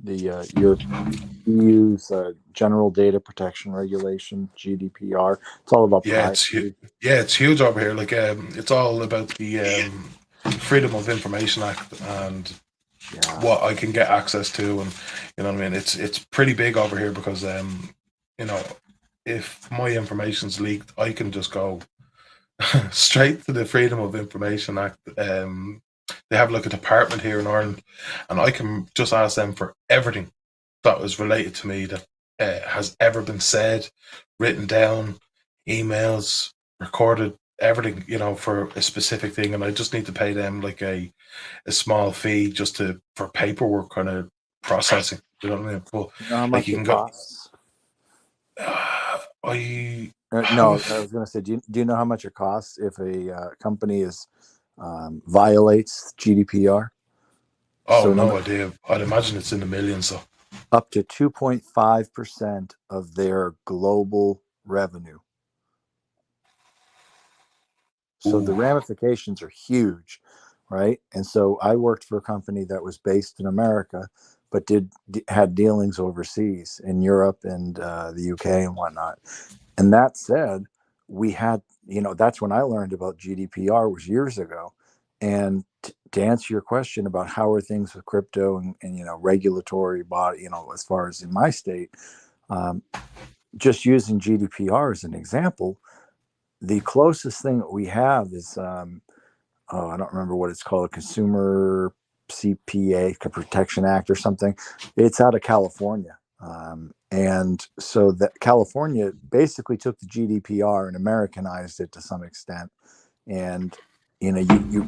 the EU's General Data Protection Regulation, GDPR? It's all about Yeah, privacy. it's huge over here. Like, it's all about the Freedom of Information Act and what I can get access to, and you know what I mean. It's pretty big over here because you know, if my information's leaked, I can just go straight to the Freedom of Information Act. They have like a department here in Ireland, and I can just ask them for everything that was related to me that has ever been said, written down, emails, recorded, everything, you know, for a specific thing, and I just need to pay them like a small fee just for paperwork kind of processing. You know what I mean? But You know how like much you it can go. costs? I No, have I was going to say, do you know how much it costs if a company is violates GDPR? oh, So no idea. I'd imagine it's in the millions. So up to 2.5% of their global revenue. So the ooh, ramifications are huge, right? And so I worked for a company that was based in America, but had dealings overseas in Europe and the UK and whatnot. And that said, we had, you know, that's when I learned about GDPR, was years ago. And to answer your question about how are things with crypto and you know, regulatory body, you know, as far as in my state, just using GDPR as an example, the closest thing that we have is, I don't remember what it's called, Consumer Cpa Protection Act or something. It's out of California. And so that California basically took the GDPR and Americanized it to some extent. And you know,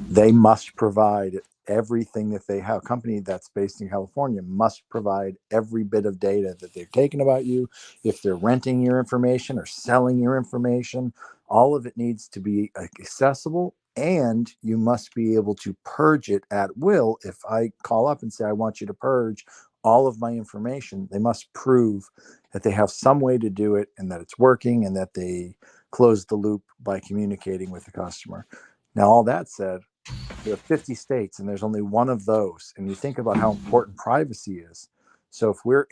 they must provide everything that they have. A company that's based in California must provide every bit of data that they've taken about you. If they're renting your information or selling your information, all of it needs to be accessible, and you must be able to purge it at will. If I call up and say, I want you to purge all of my information, they must prove that they have some way to do it and that it's working and that they close the loop by communicating with the customer. Now, all that said, there are 50 states and there's only one of those. And you think about how important privacy is. So if we're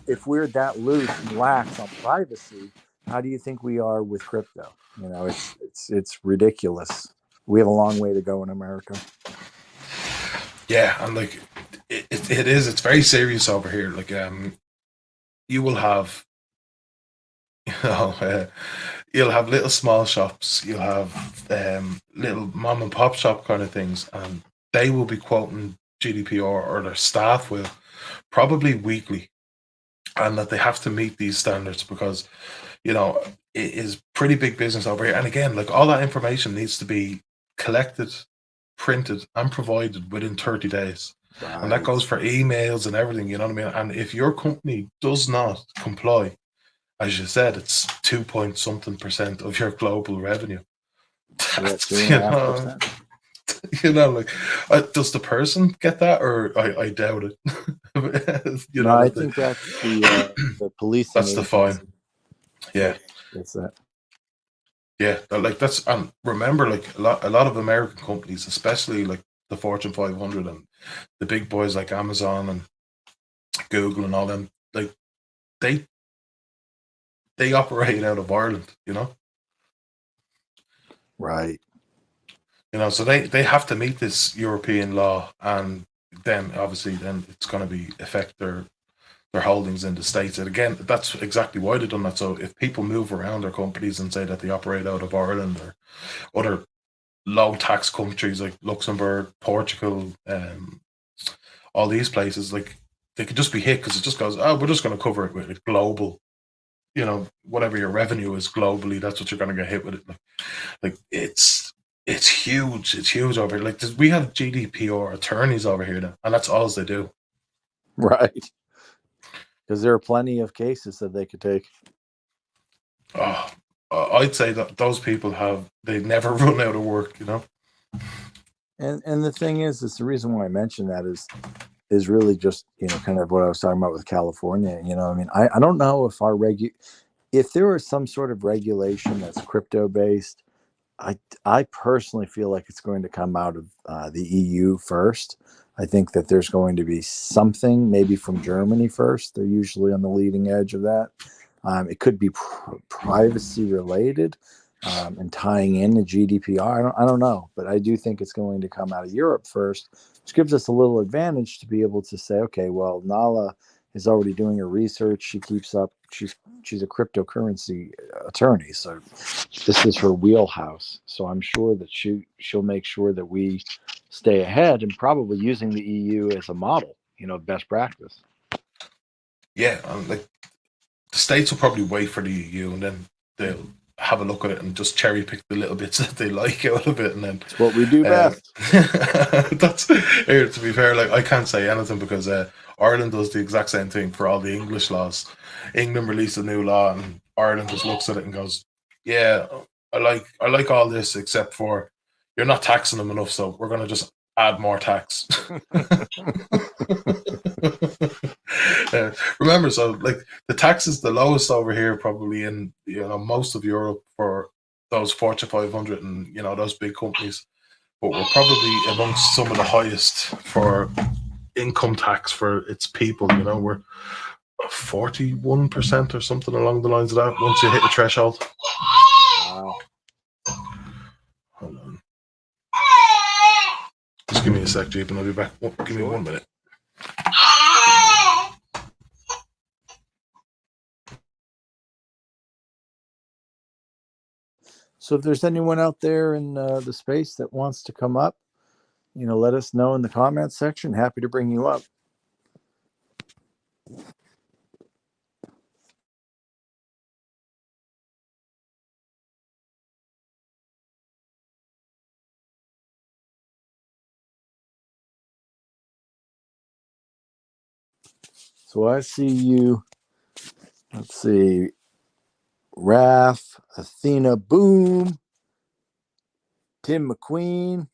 if we're that loose and lax on privacy, how do you think we are with crypto? You know, it's ridiculous. We have a long way to go in America. Yeah, and like it is. It's very serious over here. Like you will have, you know, you'll have little small shops. You'll have little mom and pop shop kind of things, and they will be quoting GDPR, or their staff will, probably weekly, and that they have to meet these standards because, you know, it is pretty big business over here. And again, like all that information needs to be collected, printed, and provided within 30 days. And that Right. goes for emails and everything, you know what I mean? And if your company does not comply, as you said, it's 2 point something percent of your global revenue. Yeah, That's, you know, 2.5%. like, does the person get that, or I doubt it. You No, know, I that think that's the policing that's the fine. agency. Yeah. That's that. Yeah, like that's, and remember, like a lot of American companies, especially like the Fortune 500 and the big boys like Amazon and Google and all them, like they they operate out of Ireland, you know. Right. You know, so they have to meet this European law, and then obviously then it's going to be affect their holdings in the States. And again, that's exactly why they've done that. So if people move around their companies and say that they operate out of Ireland or other low tax countries like Luxembourg, Portugal, all these places, like they could just be hit because it just goes, oh, we're just going to cover it with a global, you know, whatever your revenue is globally, that's what you're going to get hit with it. Like it's huge. It's huge over here. Like we have GDPR attorneys over here now, and that's all they do. Right. Because there are plenty of cases that they could take. Oh, I'd say that those people they never run out of work, you know. And the thing is the reason why I mentioned that is really just, you know, kind of what I was talking about with California. You know, I mean, I don't know if if there was some sort of regulation that's crypto based, I personally feel like it's going to come out of the EU first. I think that there's going to be something maybe from Germany first. They're usually on the leading edge of that. It could be privacy related and tying in the GDPR. I don't know, but I do think it's going to come out of Europe first, which gives us a little advantage to be able to say, okay, well, Nala is already doing her research. She keeps up. She's a cryptocurrency attorney, so this is her wheelhouse. So I'm sure that she'll make sure that we stay ahead, and probably using the EU as a model, you know, best practice. Yeah, like the States will probably wait for the EU, and then they'll have a look at it and just cherry pick the little bits that they like out of it, and then It's what we do best. that's here. To be fair, like I can't say anything because Ireland does the exact same thing for all the English laws. England released a new law, and Ireland just looks at it and goes, "Yeah, I like all this except for you're not taxing them enough, so we're going to just add more tax." Remember, so like the tax is the lowest over here, probably in, you know, most of Europe for those Fortune 500 and, you know, those big companies, but we're probably amongst some of the highest for income tax for its people. You know, we're 41% or something along the lines of that once you hit the threshold. Wow. Hold on. Just give me a sec, Jeep, and I'll be back. Give me 1 minute. So if there's anyone out there in the space that wants to come up, you know, let us know in the comments section. Happy to bring you up. So I see you. Let's see. Raph, Athena Boom, Tim McQueen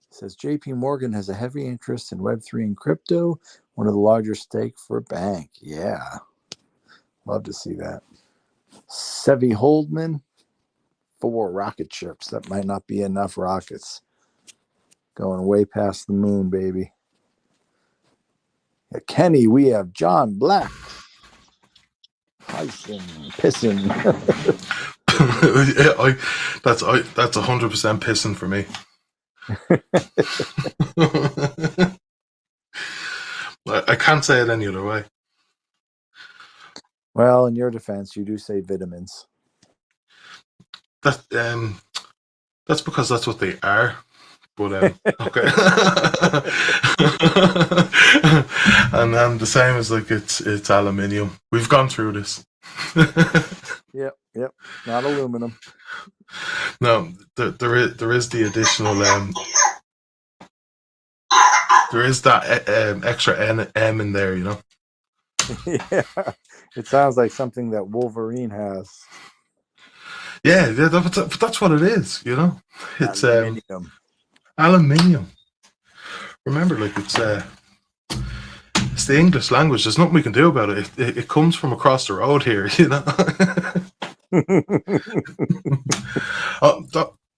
says JP Morgan has a heavy interest in Web3 and crypto, one of the larger stake for a bank. Yeah, love to see that. Sevi Holdman, 4 rocket ships. That might not be enough rockets. Going way past the moon, baby. Yeah, Kenny, we have John Black. Hyson, pissing. Yeah, that's 100% pissing for me. I can't say it any other way. Well, in your defense, you do say vitamins. That's because that's what they are. But okay. And then the same as like it's aluminium. We've gone through this. Yep. Not aluminum. No, there is the additional there is that extra M in there, you know. Yeah, it sounds like something that Wolverine has. Yeah, but that's what it is, you know. It's aluminium. Remember, like it's the English language. There's nothing we can do about it. It comes from across the road here, you know.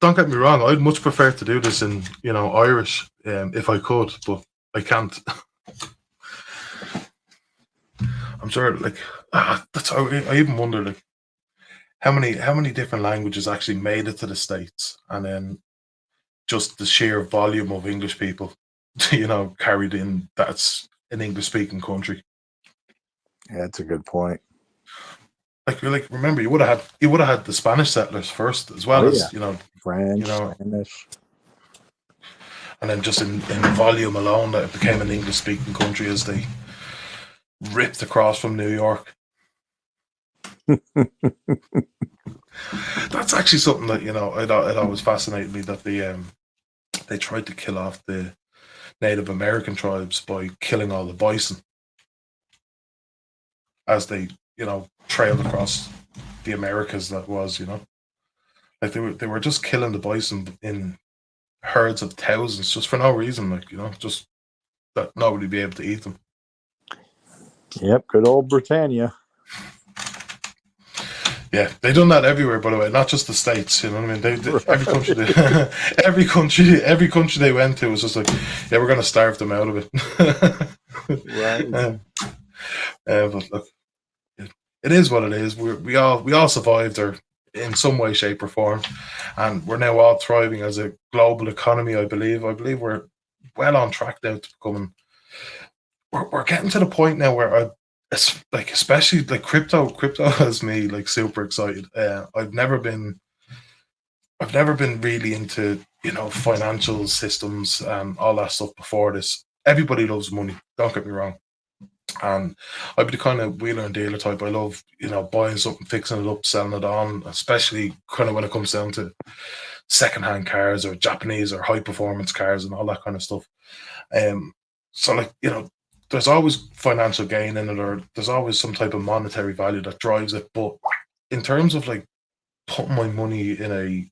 Don't get me wrong. I'd much prefer to do this in, you know, Irish, if I could, but I can't. I'm sure, like, that's how I even wonder, like, how many different languages actually made it to the States, and then just the sheer volume of English people, you know, carried in. That's an English-speaking country. Yeah, that's a good point. Like remember, you would have had the Spanish settlers first, as well as, you know, French, you know, Spanish, and then just in volume alone, that it became an English-speaking country as they ripped across from New York. That's actually something that, you know, it always fascinated me, that they tried to kill off the Native American tribes by killing all the bison as they, you know, trailed across the Americas. That was, you know, like they were just killing the bison in herds of thousands just for no reason, like, you know, just that nobody would be able to eat them. Yep, good old Britannia. Yeah, they done that everywhere, by the way, not just the States. You know what I mean? They every country, every country they went to was just like, yeah, we're going to starve them out of it. Right. But look, it is what it is. We all survived, or in some way, shape, or form, and we're now all thriving as a global economy. I believe we're well on track now to becoming. We're getting to the point now where like, especially like crypto has me like super excited. I've never been really into, you know, financial systems and all that stuff before this. Everybody loves money, don't get me wrong, and I'd be the kind of wheeler and dealer type. I love, you know, buying something, fixing it up, selling it on, especially kind of when it comes down to secondhand cars or Japanese or high performance cars and all that kind of stuff. So, like, you know, there's always financial gain in it, or there's always some type of monetary value that drives it. But in terms of like putting my money in a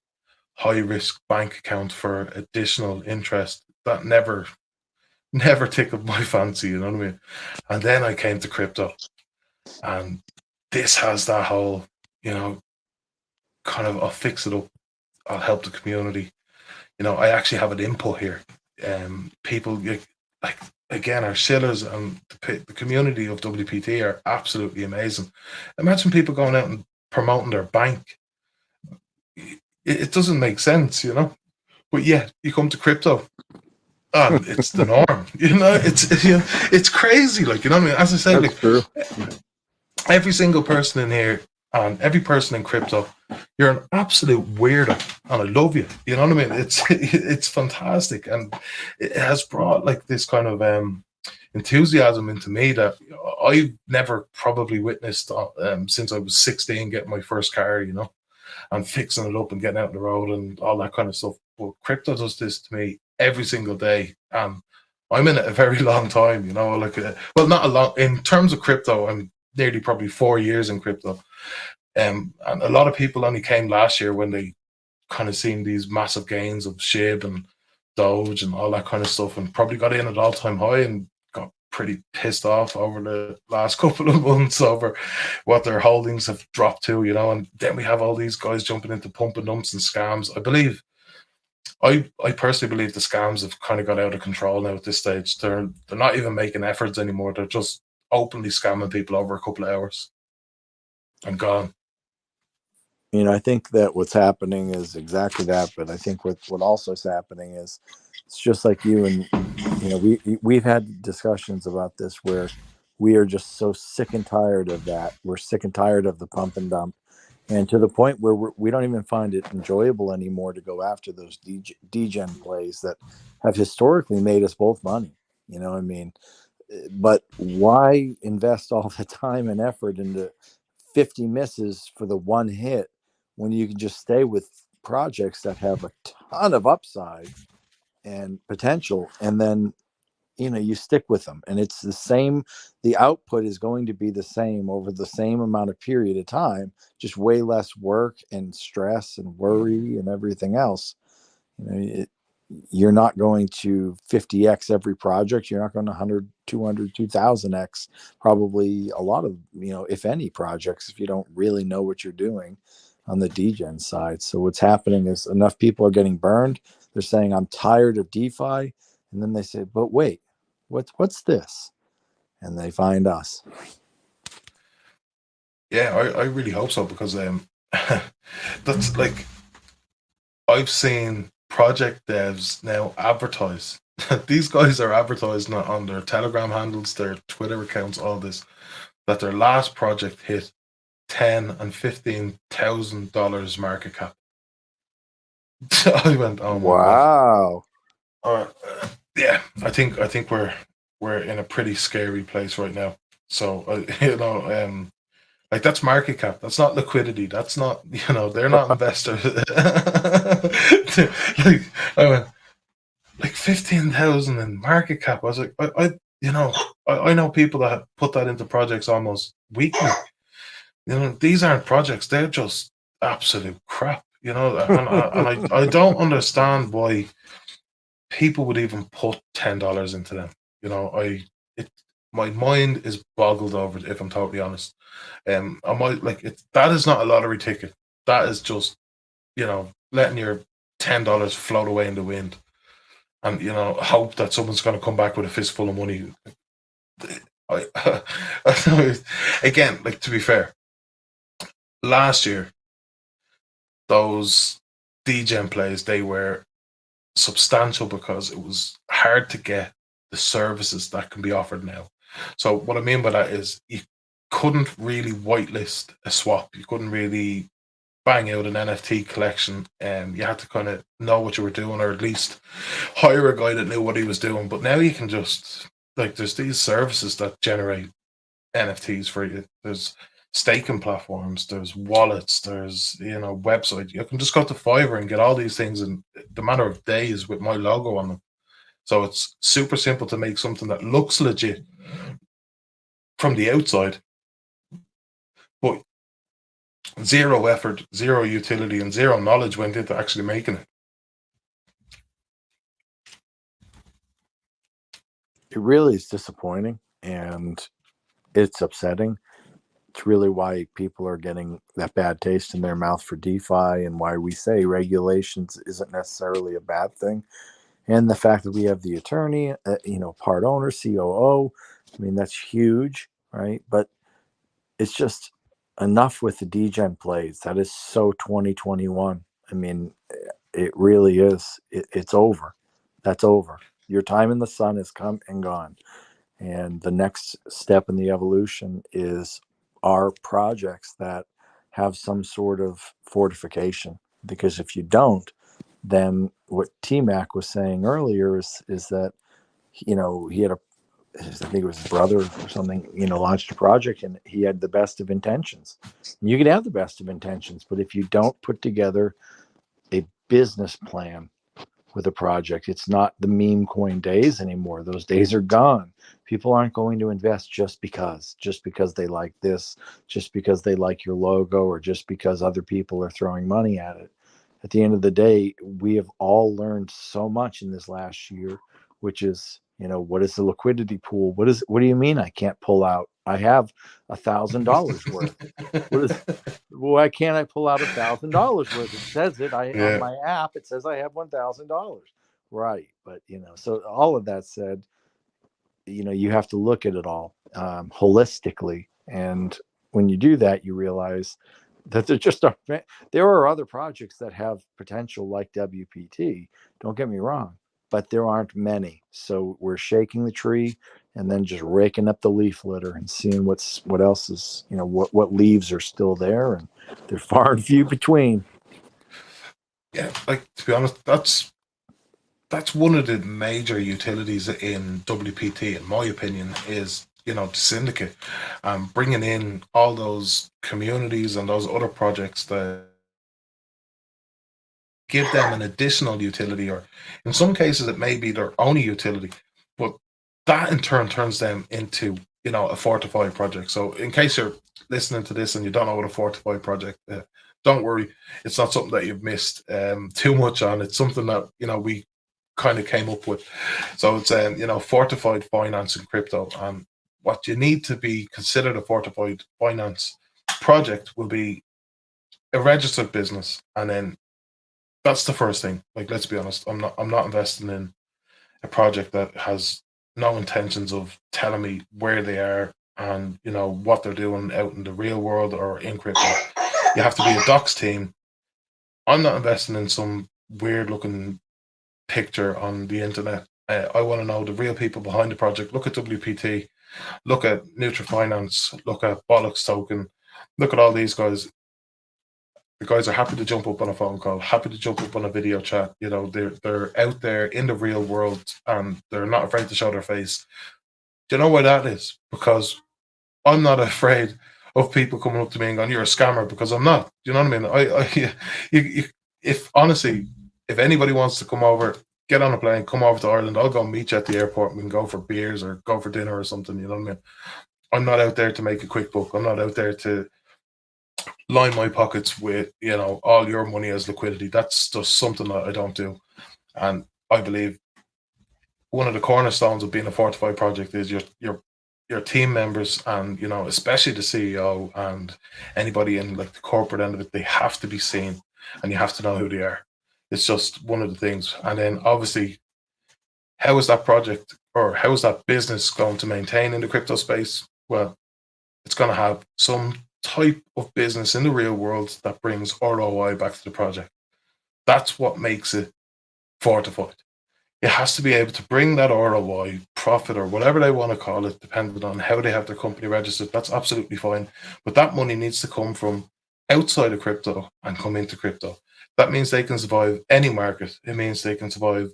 high risk bank account for additional interest, that never tickled my fancy, you know what I mean? And then I came to crypto, and this has that whole, you know, kind of, I'll fix it up, I'll help the community. You know, I actually have an input here. People, like, again, our shillers and the community of WPT are absolutely amazing. Imagine people going out and promoting their bank. It doesn't make sense, you know. But yeah, you come to crypto, and it's the norm. You know, it's crazy. Like, you know what I mean? As I said, like, true. Every single person in here and every person in crypto, you're an absolute weirdo, and I love you. You know what I mean? It's fantastic, and it has brought like this kind of enthusiasm into me that I've never probably witnessed since I was 16, getting my first car, you know, and fixing it up and getting out on the road and all that kind of stuff. But crypto does this to me every single day, and I'm in it a very long time, you know, like, well, not a long, in terms of crypto, I'm nearly probably 4 years in crypto. And a lot of people only came last year when they kind of seen these massive gains of SHIB and Doge and all that kind of stuff, and probably got in at all-time high and got pretty pissed off over the last couple of months over what their holdings have dropped to, you know. And then we have all these guys jumping into pump and dumps and scams. I personally believe the scams have kind of got out of control now at this stage. They're not even making efforts anymore. They're just openly scamming people over a couple of hours and gone. You know, I think that what's happening is exactly that, but I think what also is happening is it's just like you and you know, we've had discussions about this where we are just so sick and tired of that. We're sick and tired of the pump and dump, and to the point where we don't even find it enjoyable anymore to go after those degen plays that have historically made us both money. You know, I mean, but why invest all the time and effort into 50 misses for the one hit when you can just stay with projects that have a ton of upside and potential, and then you know you stick with them, and it's the same, the output is going to be the same over the same amount of period of time, just way less work and stress and worry and everything else. You know, you're not going to 50x every project, you're not going to 100, 200, 2000x probably a lot of, you know, if any projects, if you don't really know what you're doing on the degen side. So what's happening is enough people are getting burned, they're saying I'm tired of DeFi, and then they say, but wait, what's this? And they find us. Yeah, I really hope so, because that's like, I've seen project devs now advertise. These guys are advertising on their Telegram handles, their Twitter accounts, all this, that their last project hit $10,000 and $15,000 market cap. I went, oh my god! Wow. Yeah, I think we're in a pretty scary place right now. So you know, like, that's market cap. That's not liquidity. That's not, you know, they're not investors. Like, I went, like 15,000 in market cap. I was like, you know, I know people that put that into projects almost weekly. You know, these aren't projects; they're just absolute crap. You know, and I don't understand why people would even put $10 into them. You know, my mind is boggled over it, if I'm totally honest. I might, like, that is not a lottery ticket. That is just, you know, letting your $10 float away in the wind, and, you know, hope that someone's going to come back with a fistful of money. Again, like, to be fair, last year those degen plays, they were substantial because it was hard to get the services that can be offered now. So what I mean by that is, you couldn't really whitelist a swap. You couldn't really bang out an NFT collection, and you had to kind of know what you were doing, or at least hire a guy that knew what he was doing. But now you can just, like, there's these services that generate NFTs for you. There's staking platforms, there's wallets, there's, you know, websites. You can just go to Fiverr and get all these things in the matter of days with my logo on them. So it's super simple to make something that looks legit from the outside, but zero effort, zero utility, and zero knowledge went into actually making it. It really is disappointing, and it's upsetting. It's really why people are getting that bad taste in their mouth for DeFi, and why we say regulations isn't necessarily a bad thing. And the fact that we have the attorney, you know, part owner, COO, I mean, that's huge, right? But it's just enough with the degen plays. That is so 2021. I mean, it really is. It's over. That's over. Your time in the sun has come and gone. And the next step in the evolution is our projects that have some sort of fortification. Because if you don't, then what T-Mac was saying earlier is that, you know, he had I think it was his brother or something, you know, launched a project, and he had the best of intentions. And you can have the best of intentions, but if you don't put together a business plan with a project, it's not the meme coin days anymore. Those days are gone. People aren't going to invest just because they like this, just because they like your logo, or just because other people are throwing money at it. At the end of the day, we have all learned so much in this last year, which is, you know, what is the liquidity pool? What do you mean I can't pull out? I have $1,000 worth. Why can't I pull out $1,000 worth? It says it. On Yeah. my app, it says I have $1,000. Right. But, you know, so all of that said, you know, you have to look at it all holistically. And when you do that, you realize that there are other projects that have potential, like WPT. Don't get me wrong. but there aren't many. So we're shaking the tree and then just raking up the leaf litter and seeing what else is, what leaves are still there, and they're far and few between. Yeah, like, to be honest, that's one of the major utilities in WPT, in my opinion, is the syndicate, bringing in all those communities and those other projects that give them an additional utility, or in some cases it may be their only utility, but that in turn turns them into a fortified project. So in case you're listening to this and you don't know what a fortified project don't worry, it's not something that you've missed too much on. It's something that we kind of came up with. So it's fortified finance in crypto, and what you need to be considered a fortified finance project will be a registered business. And then that's the first thing. Like, let's be honest, I'm not investing in a project that has no intentions of telling me where they are and what they're doing out in the real world or in crypto. You have to be a docs team. I'm not investing in some weird looking picture on the internet. I want to know the real people behind the project. Look at WPT, look at Neutral Finance, look at Bollocks Token, look at all these guys. The guys are happy to jump up on a phone call, happy to jump up on a video chat. They're out there in the real world and they're not afraid to show their face. Do you know why that is? Because I'm not afraid of people coming up to me and going, "You're a scammer," because I'm not. Do you know what I mean? If anybody wants to come over, get on a plane, come over to Ireland, I'll go meet you at the airport and we can go for beers or go for dinner or something. You know what I mean? I'm not out there to make a quick buck. I'm not out there to line my pockets with all your money as liquidity. That's just something that I don't do. And I believe one of the cornerstones of being a fortified project is your team members, and especially the CEO and anybody in like the corporate end of it. They have to be seen and you have to know who they are. It's just one of the things. And then obviously, how is that project or how is that business going to maintain in the crypto space? Well, it's going to have some type of business in the real world that brings ROI back to the project. That's what makes it fortified. It has to be able to bring that ROI, profit, or whatever they want to call it, depending on how they have their company registered. That's absolutely fine. But that money needs to come from outside of crypto and come into crypto. That means they can survive any market. It means they can survive,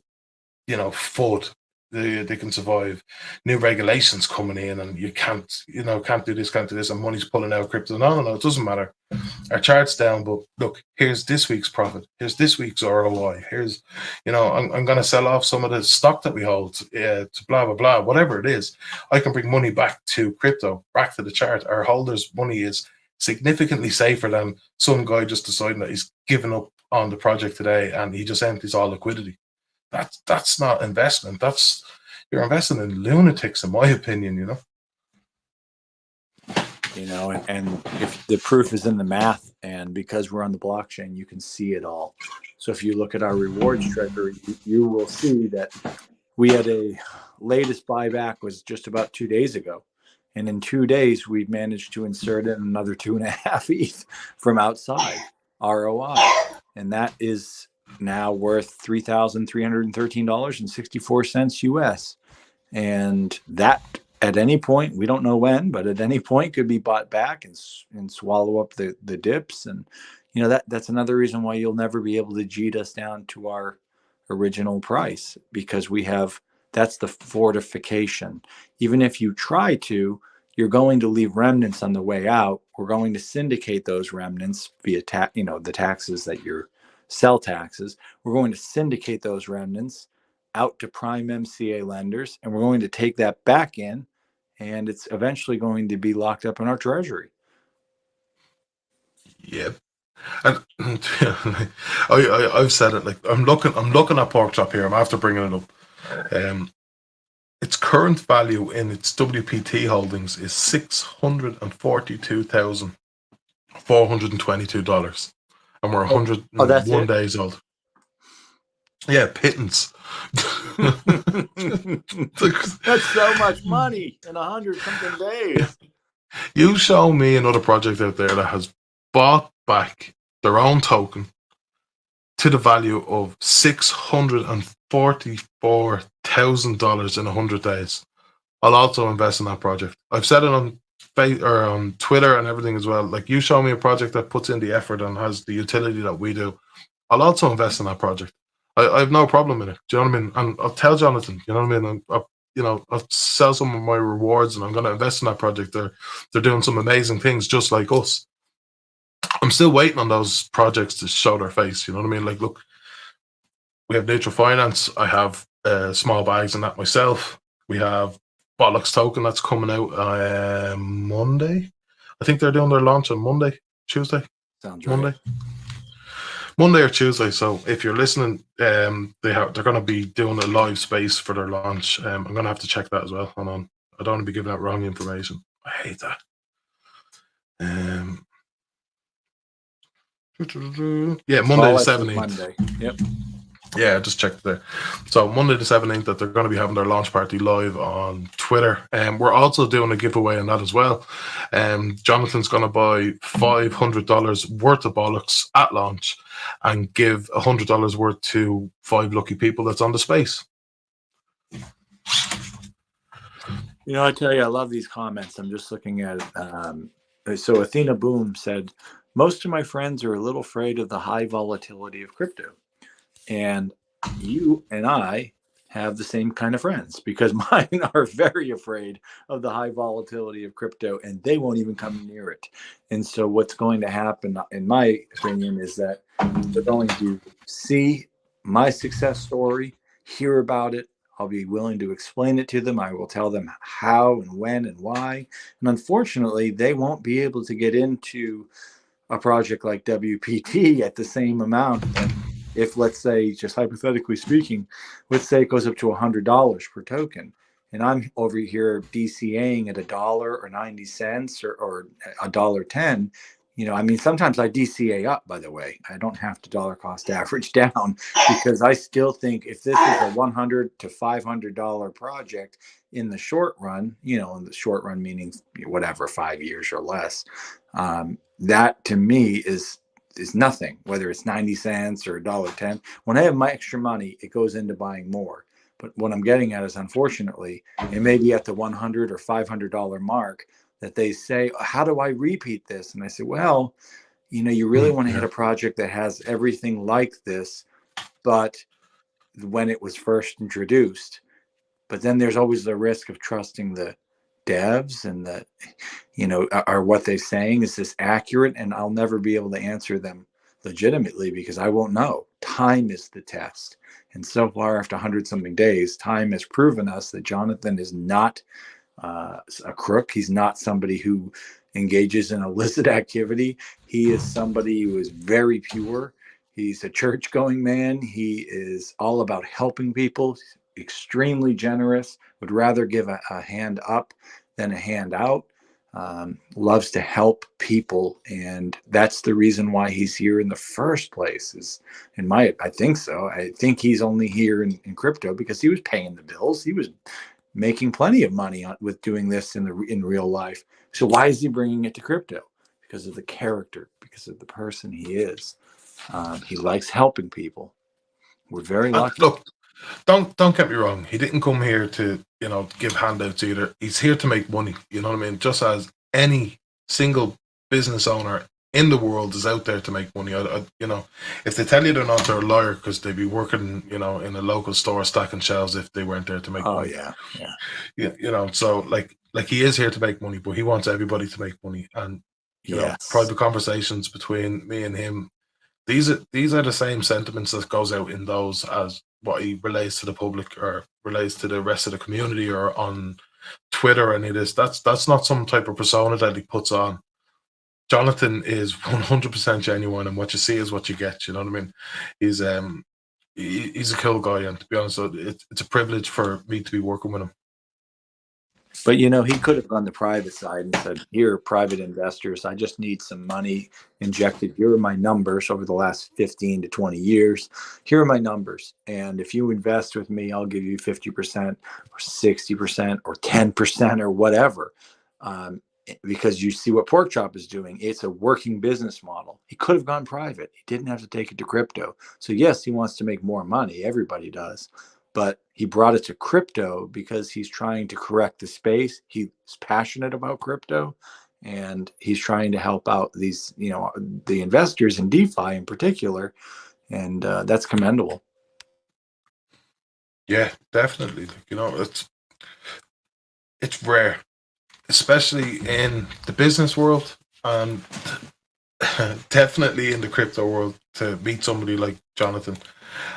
FUD. They can survive new regulations coming in, and you can't do this, and money's pulling out of crypto. No, it doesn't matter. Our chart's down, but look, here's this week's profit. Here's this week's ROI. Here's, I'm going to sell off some of the stock that we hold to blah, blah, blah, whatever it is. I can bring money back to crypto, back to the chart. Our holders' money is significantly safer than some guy just deciding that he's given up on the project today and he just empties all liquidity. That's not investment. You're investing in lunatics, in my opinion, And if the proof is in the math, and because we're on the blockchain, you can see it all. So if you look at our rewards treasury, you will see that we had a latest buyback was just about 2 days ago. And in 2 days, we've managed to insert in another 2.5 ETH from outside ROI. And that is now worth $3,313.64 US. And that at any point, we don't know when, but at any point could be bought back and swallow up the dips. And, that's another reason why you'll never be able to cheat us down to our original price, because that's the fortification. Even if you try to, you're going to leave remnants on the way out. We're going to syndicate those remnants via the taxes that your sell taxes. We're going to syndicate those remnants out to prime MCA lenders, and we're going to take that back in, and it's eventually going to be locked up in our treasury. Yep. And I've said it. Like, I'm looking at Pork Chop here. I'm after bringing it up. Its current value in its WPT holdings is $642,422, and we're 101 days old. Yeah, pittance. That's so much money in 100-something days. You show me another project out there that has bought back their own token, to the value of $644,000 in 100 days. I'll also invest in that project. I've said it on on Twitter and everything as well. Like, you show me a project that puts in the effort and has the utility that we do, I'll also invest in that project. I have no problem in it. Do you know what I mean? And I'll tell Jonathan, you know what I mean? I'll sell some of my rewards and I'm going to invest in that project. They're doing some amazing things just like us. I'm still waiting on those projects to show their face. You know what I mean? Like, look, we have Neutral Finance. I have Small Bags and that myself. We have Bollocks Token that's coming out Monday. I think they're doing their launch on Monday, Tuesday. Sounds right. Monday or Tuesday. So if you're listening, they're going to be doing a live space for their launch. I'm going to have to check that as well. Hold on. I don't want to be giving out wrong information. I hate that. Yeah, Monday the 17th. Monday. Yep. Yeah, I just checked there. So Monday the 17th that they're going to be having their launch party live on Twitter. We're also doing a giveaway on that as well. Jonathan's going to buy $500 worth of bollocks at launch and give $100 worth to 5 lucky people that's on the space. You know, I tell you, I love these comments. I'm just looking at it. So Athena Boom said, most of my friends are a little afraid of the high volatility of crypto. And you and I have the same kind of friends, because mine are very afraid of the high volatility of crypto and they won't even come near it. And so what's going to happen, in my opinion, is that they're going to see my success story, hear about it. I'll be willing to explain it to them. I will tell them how and when and why. And unfortunately, they won't be able to get into a project like WPT at the same amount. If, let's say, just hypothetically speaking, let's say it goes up to $100 per token, and I'm over here DCAing at $1 or 90 cents or $1.10, you know, I mean, sometimes I DCA up, by the way. I don't have to dollar cost average down, because I still think if this is a $100 to $500 project in the short run, you know, in the short run meaning whatever, 5 years or less, that to me is nothing, whether it's 90 cents or $1.10. When I have my extra money, it goes into buying more. But what I'm getting at is, unfortunately, it may be at the $100 or $500 mark that they say, how do I repeat this? And I say, well, you know, you really want to hit a project that has everything like this, but when it was first introduced. But then there's always the risk of trusting the devs and the, you know, are what they're saying, is this accurate? And I'll never be able to answer them legitimately, because I won't know. Time is the test. And so far, after 100-something days, time has proven us that Jonathan is not a crook. He's not somebody who engages in illicit activity. He is somebody who is very pure. He's a church-going man. He is all about helping people, extremely generous, would rather give a hand up than a hand out, loves to help people. And that's the reason why he's here in the first place, is I think so. I think he's only here in crypto because he was paying the bills. He was making plenty of money with doing this in real life. So why is he bringing it to crypto? Because of the character, because of the person he is. He likes helping people. We're very lucky. Look, don't get me wrong. He didn't come here to, you know, give handouts either. He's here to make money. You know what I mean? Just as any single business owner in the world is out there to make money. You know, if they tell you they're not, they're a liar, because they'd be working, you know, in a local store stacking shelves if they weren't there to make money. Yeah. You know, so like he is here to make money, but he wants everybody to make money. And you know, private conversations between me and him, these are the same sentiments that goes out in those as what he relays to the public or relays to the rest of the community or on Twitter. And that's not some type of persona that he puts on. Jonathan is 100% genuine, and what you see is what you get. You know what I mean? He's a cool guy, and to be honest, it's a privilege for me to be working with him. But, you know, he could have gone the private side and said, here, private investors, I just need some money injected. Here are my numbers over the last 15 to 20 years. Here are my numbers. And if you invest with me, I'll give you 50% or 60% or 10% or whatever. because you see what Pork Chop is doing. It's a working business model. He could have gone private. He didn't have to take it to crypto. So yes, he wants to make more money. Everybody does. But he brought it to crypto because he's trying to correct the space. He's passionate about crypto, and he's trying to help out these, the investors in DeFi in particular. And that's commendable. Yeah, definitely. It's rare, especially in the business world, and definitely in the crypto world, to meet somebody like Jonathan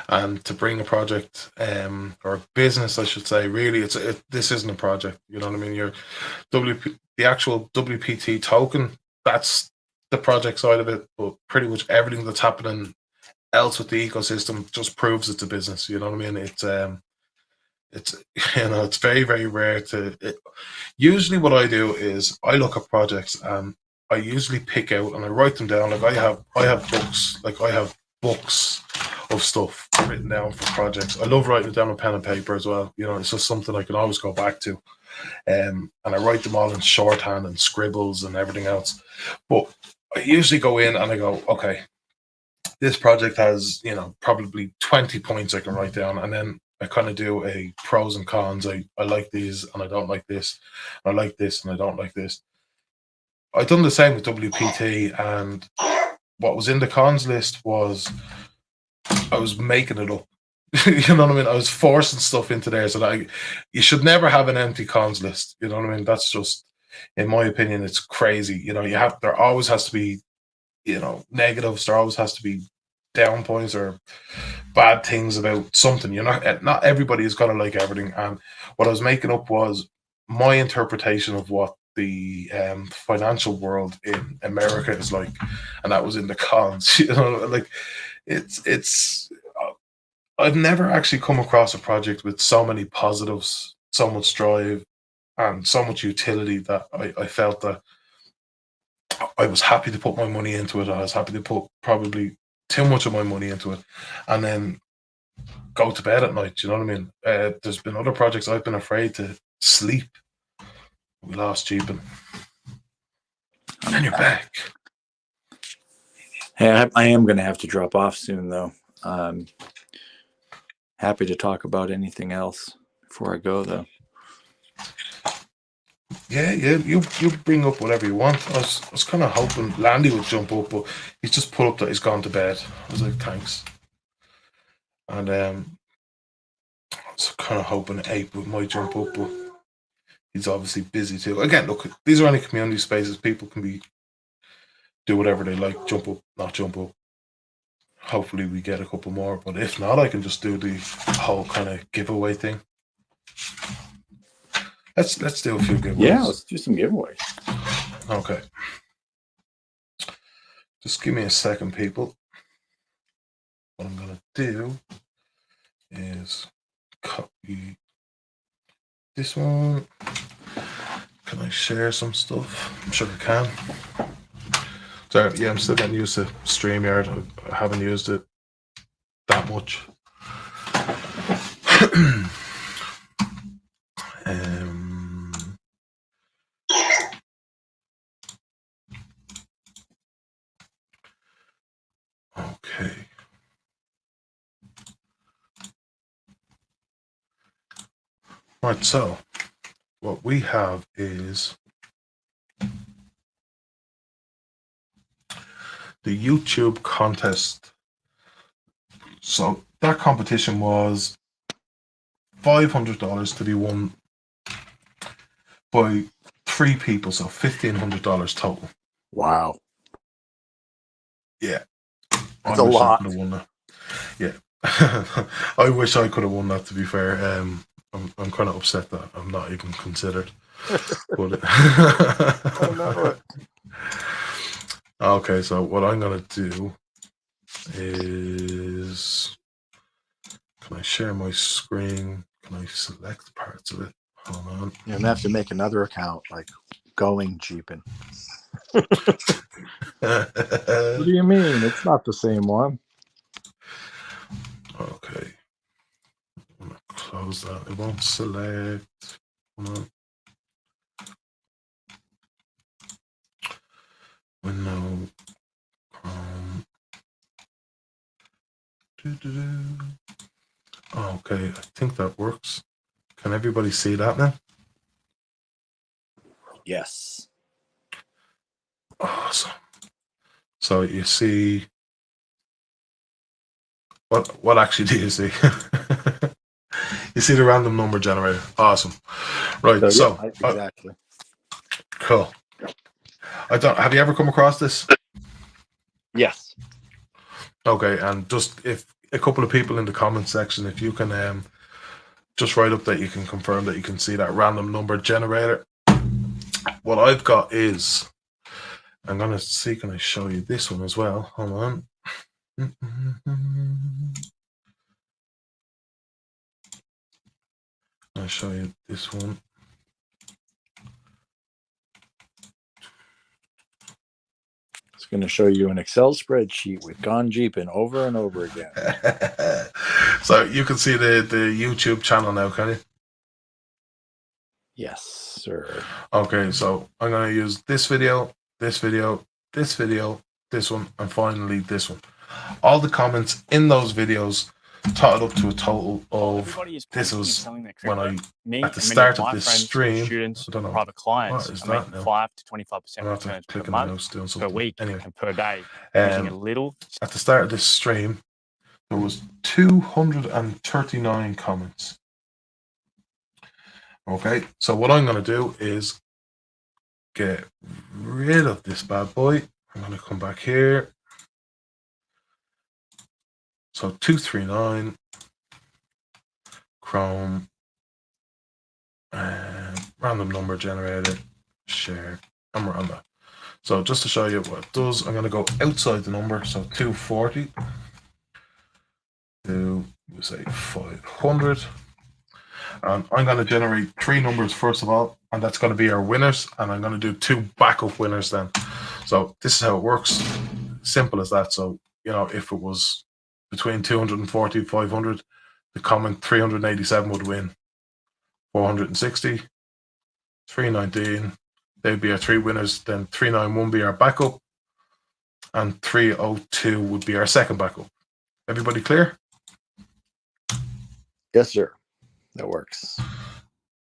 and to bring a project, or a business, I should say. Really, this isn't a project. You know what I mean? The actual WPT token, that's the project side of it, but pretty much everything that's happening else with the ecosystem just proves it's a business. You know what I mean? It's it's very, very rare usually what I do is I look at projects and I usually pick out and I write them down. Like I have books, books of stuff written down for projects. I love writing it down on pen and paper as well. It's just something I can always go back to. And I write them all in shorthand and scribbles and everything else. But I usually go in and I go, okay, this project has, probably 20 points I can write down, and then I kind of do a pros and cons. I like these and I don't like this. I like this and I don't like this. I've done the same with WPT, and what was in the cons list was I was making it up. You know what I mean? I was forcing stuff into there so that you should never have an empty cons list. You know what I mean? That's just, in my opinion, it's crazy. There always has to be, negatives. There always has to be down points or bad things about something. Not everybody is gonna like everything. And what I was making up was my interpretation of what the financial world in America is like, and that was in the cons. It's. I've never actually come across a project with so many positives, so much drive, and so much utility that I felt that I was happy to put my money into it. I was happy to put probably too much of my money into it, and then go to bed at night. You know what I mean? There's been other projects I've been afraid to sleep. We lost Jeepin. And you're back. Hey, I am going to have to drop off soon, though. Happy to talk about anything else before I go, though. Yeah, you bring up whatever you want. I was kind of hoping Landy would jump up, but he's just put up that he's gone to bed. I was like, thanks. And I was kind of hoping Ape might jump up, but he's obviously busy too. Again, look, these are only community spaces. People can do whatever they like, jump up, not jump up. Hopefully we get a couple more, but if not, I can just do the whole kind of giveaway thing. Let's do a few giveaways. Yeah, let's do some giveaways. Okay. Just give me a second, people. What I'm going to do is copy this one. Can I share some stuff? I'm sure I can. Sorry, yeah, I'm still getting used to StreamYard. I haven't used it that much. Okay. Right, so what we have is the YouTube contest. So that competition was $500 to be won by 3 people, so $1,500 total. Wow. Yeah. That's a lot. I could have won that. Yeah. I wish I could have won that, to be fair. I'm kind of upset that I'm not even considered. But I know it. Okay, so what I'm going to do is, can I share my screen? Can I select parts of it? Hold on. You're gonna have to make another account, like going Jeepin. What do you mean? It's not the same one. Okay. I'm going to close that. It won't select. Hold on. Okay, I think that works. Can everybody see that now? Yes. Awesome. So you see, what actually do you see? You see the random number generator. Awesome. Right. So, exactly. cool. Have you ever come across this? Yes. Okay, and just if a couple of people in the comment section, if you can just write up that you can confirm that you can see that random number generator. What I've got is, I'm gonna see, can I show you this one as well? Hold on. I'll show you this one. It's going to show you an Excel spreadsheet with gone jeeping over and over again. So you can see the YouTube channel now, can you? Yes, sir. Okay, so I'm going to use this video, this video, this video, this one, and finally this one. All the comments in those videos totted up to a total of, this was when I, at the start of this stream, students, I don't know, private clients what is are that making now? 5 to 25% I'm have to returns per click on the month, mouse doing per something. week, Anyway, and per day, using a little. at the start of this stream, there was 239 comments. Okay, so what I'm going to do is get rid of this bad boy. I'm going to come back here. So 239, Chrome, random number generator, share, and we're on that. So just to show you what it does, I'm going to go outside the number, so 240 to, we say 500. And I'm going to generate 3 numbers first of all, and that's going to be our winners, and I'm going to do 2 backup winners then. So this is how it works. Simple as that. So, you know, if it was between 240 and 500, the comment 387 would win. 460, 319, they'd be our 3 winners. Then 391 be our backup, and 302 would be our second backup. Everybody clear? Yes, sir. That works.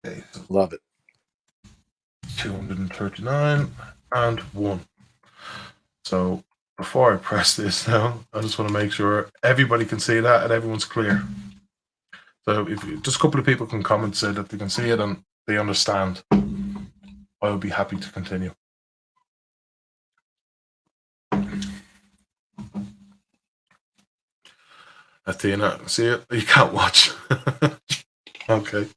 Okay, so Love it. 239 and 1. So before I press this now, I just want to make sure everybody can see that and everyone's clear. So if just a couple of people can comment, say that they can see it and they understand, I would be happy to continue. Athena, see it? You can't watch. Okay.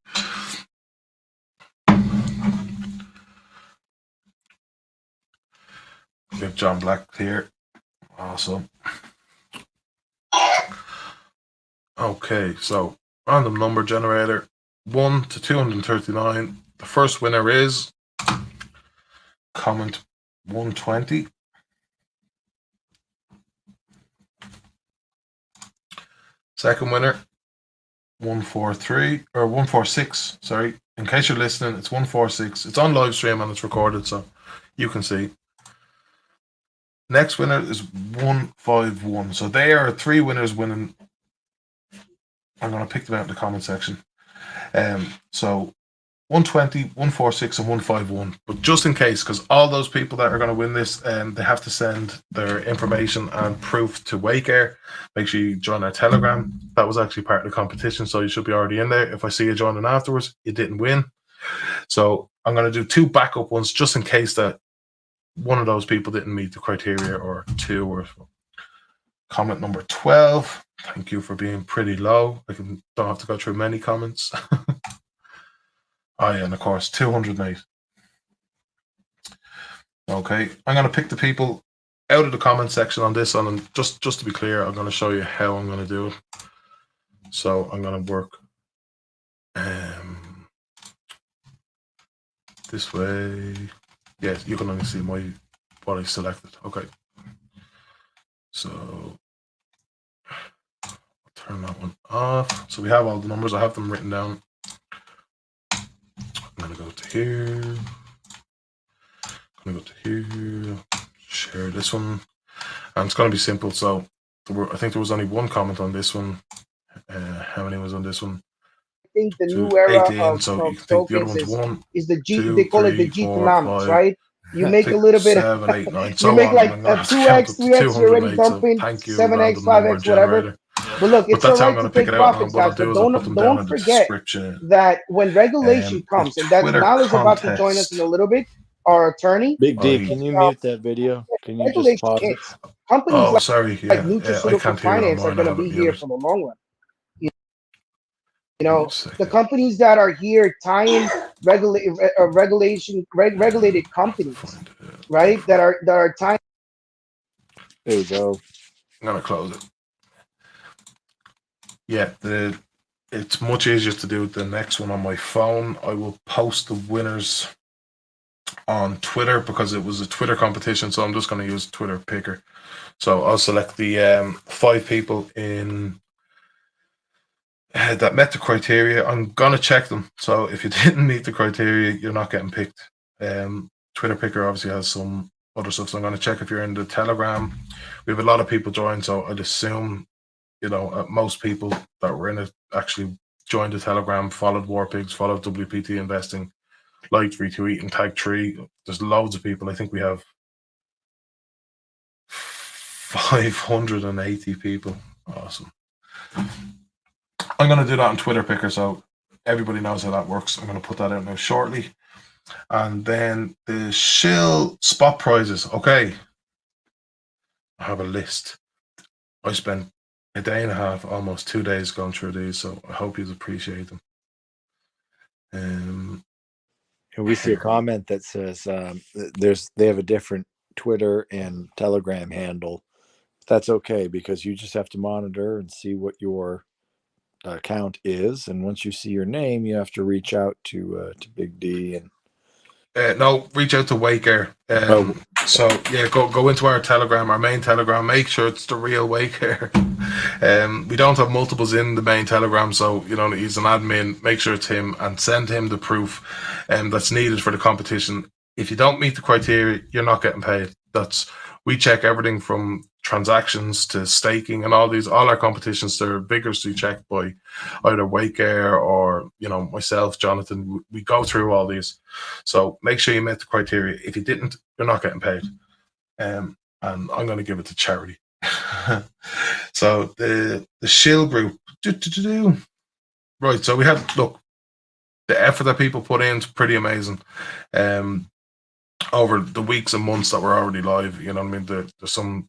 We have John Black here. Awesome. Okay, so random number generator 1 to 239. The first winner is comment 120. Second winner 143 or 146. Sorry, in case you're listening, it's 146. It's on live stream and it's recorded, so you can see. Next winner is 151. So they are 3 winners winning. I'm going to pick them out in the comment section. So 120, 146, and 151. But just in case, because all those people that are going to win this, they have to send their information and proof to Wake Air. Make sure you join our Telegram. That was actually part of the competition, so you should be already in there. If I see you joining afterwards, you didn't win. So I'm going to do 2 backup ones just in case that one of those people didn't meet the criteria, or 2 or so. Comment number 12. Thank you for being pretty low. I don't have to go through many comments. Oh yeah, and of course 208. Okay, I'm going to pick the people out of the comment section on this one, and just to be clear, I'm going to show you how I'm going to do it. So I'm going to work this way. Yes, you can only see what I selected. Okay, so I'll turn that one off. So we have all the numbers. I have them written down. I'm going to go to here. I'm going to go to here. Share this one. And it's going to be simple. So I think there was only one comment on this one. How many was on this one? I think the Two, new era 18. So you of can think the other tokens one's 1, is the G. 2, They call it the 3, G 4, economics, 5, right? You make a little bit. 7, 8, 9, You so make on. like I'm a gonna count 2x, up to 3x. You're already 208. So dumping thank you, 7x, random number 5x, whatever. generator. But look, But it's all that's how I'm right going to to pick take it out. And profits, what I'll guys. do But is I'll put them down don't in the forget description. that when regulation The comes, and that Twitter Mal is about to join us in contest. a little bit, our attorney. Big D, I can you Uh, mute that video? Can you just regulation pause it? hits. Companies Oh, sorry. like Yeah, I nutraceutical can't hear it on finance are mine. I going to have it be here muted. for the long run. You Give me know, a second. the companies that are here tying regulated companies, Find it. right? That are tying. There you go. I'm going to close it. Yeah, it's much easier to do the next one on my phone. I will post the winners on Twitter because it was a Twitter competition, so I'm just going to use Twitter Picker. So I'll select the 5 people in that met the criteria. I'm going to check them. So if you didn't meet the criteria, you're not getting picked. Twitter Picker obviously has some other stuff, so I'm going to check if you're in the Telegram. We have a lot of people joined, so I'd assume, most people that were in it actually joined the Telegram, followed Warpigs, followed WPT Investing, liked, retweet, and tag 3. There's loads of people. I think we have 580 people. Awesome. I'm going to do that on Twitter Picker, so everybody knows how that works. I'm going to put that out now shortly. And then the shill spot prizes. Okay. I have a list. I spent a day and a half, almost 2 days going through these, so I hope you appreciate them. And we see a comment that says they have a different Twitter and Telegram handle. That's okay because you just have to monitor and see what your account is, and once you see your name, you have to reach out to Big D and no, reach out to Waker. So yeah, go into our Telegram, our main Telegram. Make sure it's the real Waker. We don't have multiples in the main Telegram, so he's an admin. Make sure it's him and send him the proof that's needed for the competition. If you don't meet the criteria, you're not getting paid. We check everything from transactions to staking and all our competitions. They're vigorously checked by either Waker or myself, Jonathan. We go through all these, so make sure you met the criteria. If you didn't, you're not getting paid. And I'm going to give it to charity. So the shill group, right? So we had the effort that people put in is pretty amazing. Over the weeks and months that we're already live, there's some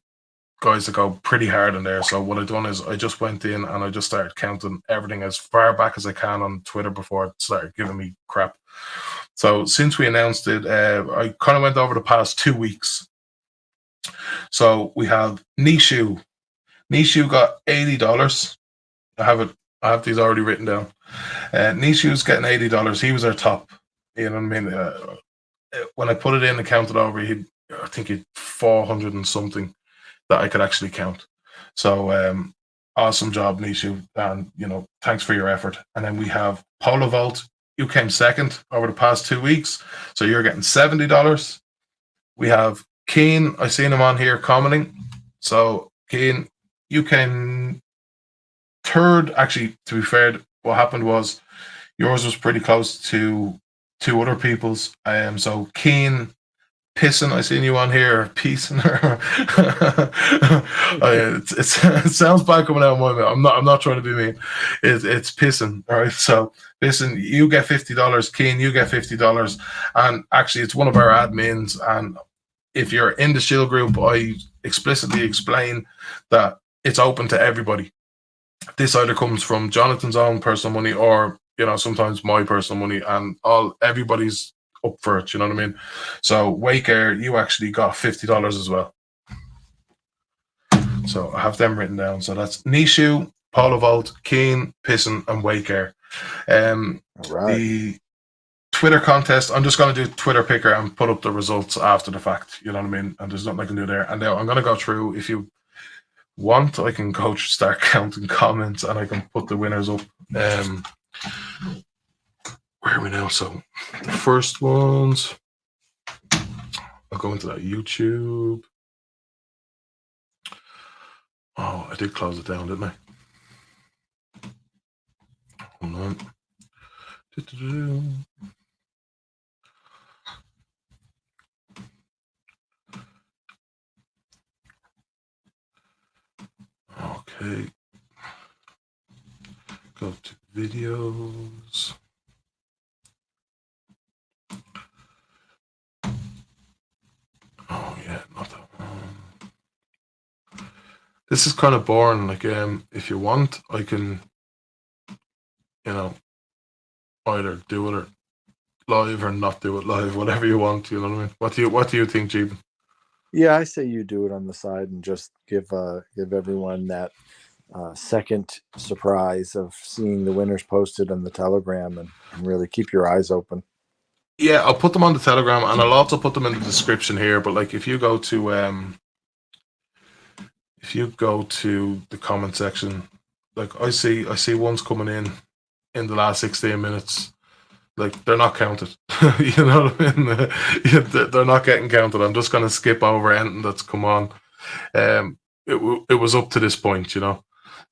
guys that go pretty hard in there. So what I've done is I just went in and I just started counting everything as far back as I can on Twitter before it started giving me crap. So since we announced it, I kind of went over the past 2 weeks. So we have Nishu. Nishu got $80. I have these already written down. Nishu's getting $80. He was our top. You know what I mean? When I put it in and counted over, I think he'd 400 and something that I could actually count. So awesome job, Nishu, and thanks for your effort. And then we have Paulo Vault. You came second over the past 2 weeks, so you're getting $70. We have Keen. I seen him on here commenting. So Keen, you came third. Actually, to be fair, what happened was yours was pretty close to 2 other people's. So Keen, Pissing, I seen you on here. Peacing. It sounds bad coming out of my mouth. I'm not trying to be mean. It's pissing. All right. So listen, you get $50. Keen, you get $50. And actually, it's one of our admins. And if you're in the shill group, I explicitly explain that it's open to everybody. This either comes from Jonathan's own personal money or sometimes my personal money, and everybody's up for it, you know what I mean? So Waker, you actually got $50 as well. So I have them written down. So that's Nishu, Paulo Vault, Keen, Pisson, and Waker. right. The Twitter contest, I'm just going to do Twitter Picker and put up the results after the fact, you know what I mean? And there's nothing I can do there. And now I'm going to go through. If you want, I can start counting comments and I can put the winners up. Where are we now? So the first ones, I'll go into that YouTube. Oh, I did close it down, didn't I? Hold on. Okay. Go to videos. Oh yeah, not that one. This is kind of boring. Like, if you want, I can, either do it live or not do it live, whatever you want. You know what I mean? What do you think, Jeevan? Yeah, I say you do it on the side and just give everyone that second surprise of seeing the winners posted on the Telegram, and really keep your eyes open. Yeah, I'll put them on the Telegram, and I'll also put them in the description here. But like, if you go to the comment section, like I see ones coming in the last 16 minutes. Like, they're not counted. You know what I mean? They're not getting counted. I'm just going to skip over anything that's come on. It was up to this point,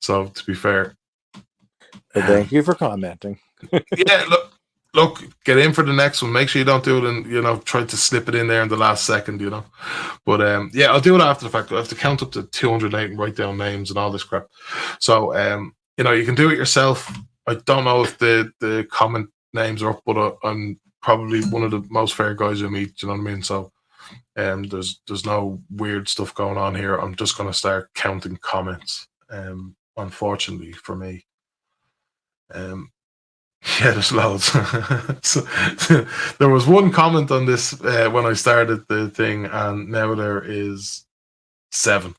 So, to be fair. But thank you for commenting. Yeah, look, get in for the next one. Make sure you don't do it and, try to slip it in there in the last second, But, yeah, I'll do it after the fact. I have to count up to 208 and write down names and all this crap. So, you can do it yourself. I don't know if the comment names are up, but I'm probably one of the most fair guys you meet. You know what I mean? So, there's no weird stuff going on here. I'm just going to start counting comments. Unfortunately for me, yeah, there's loads. So, there was one comment on this when I started the thing, and now there is 7.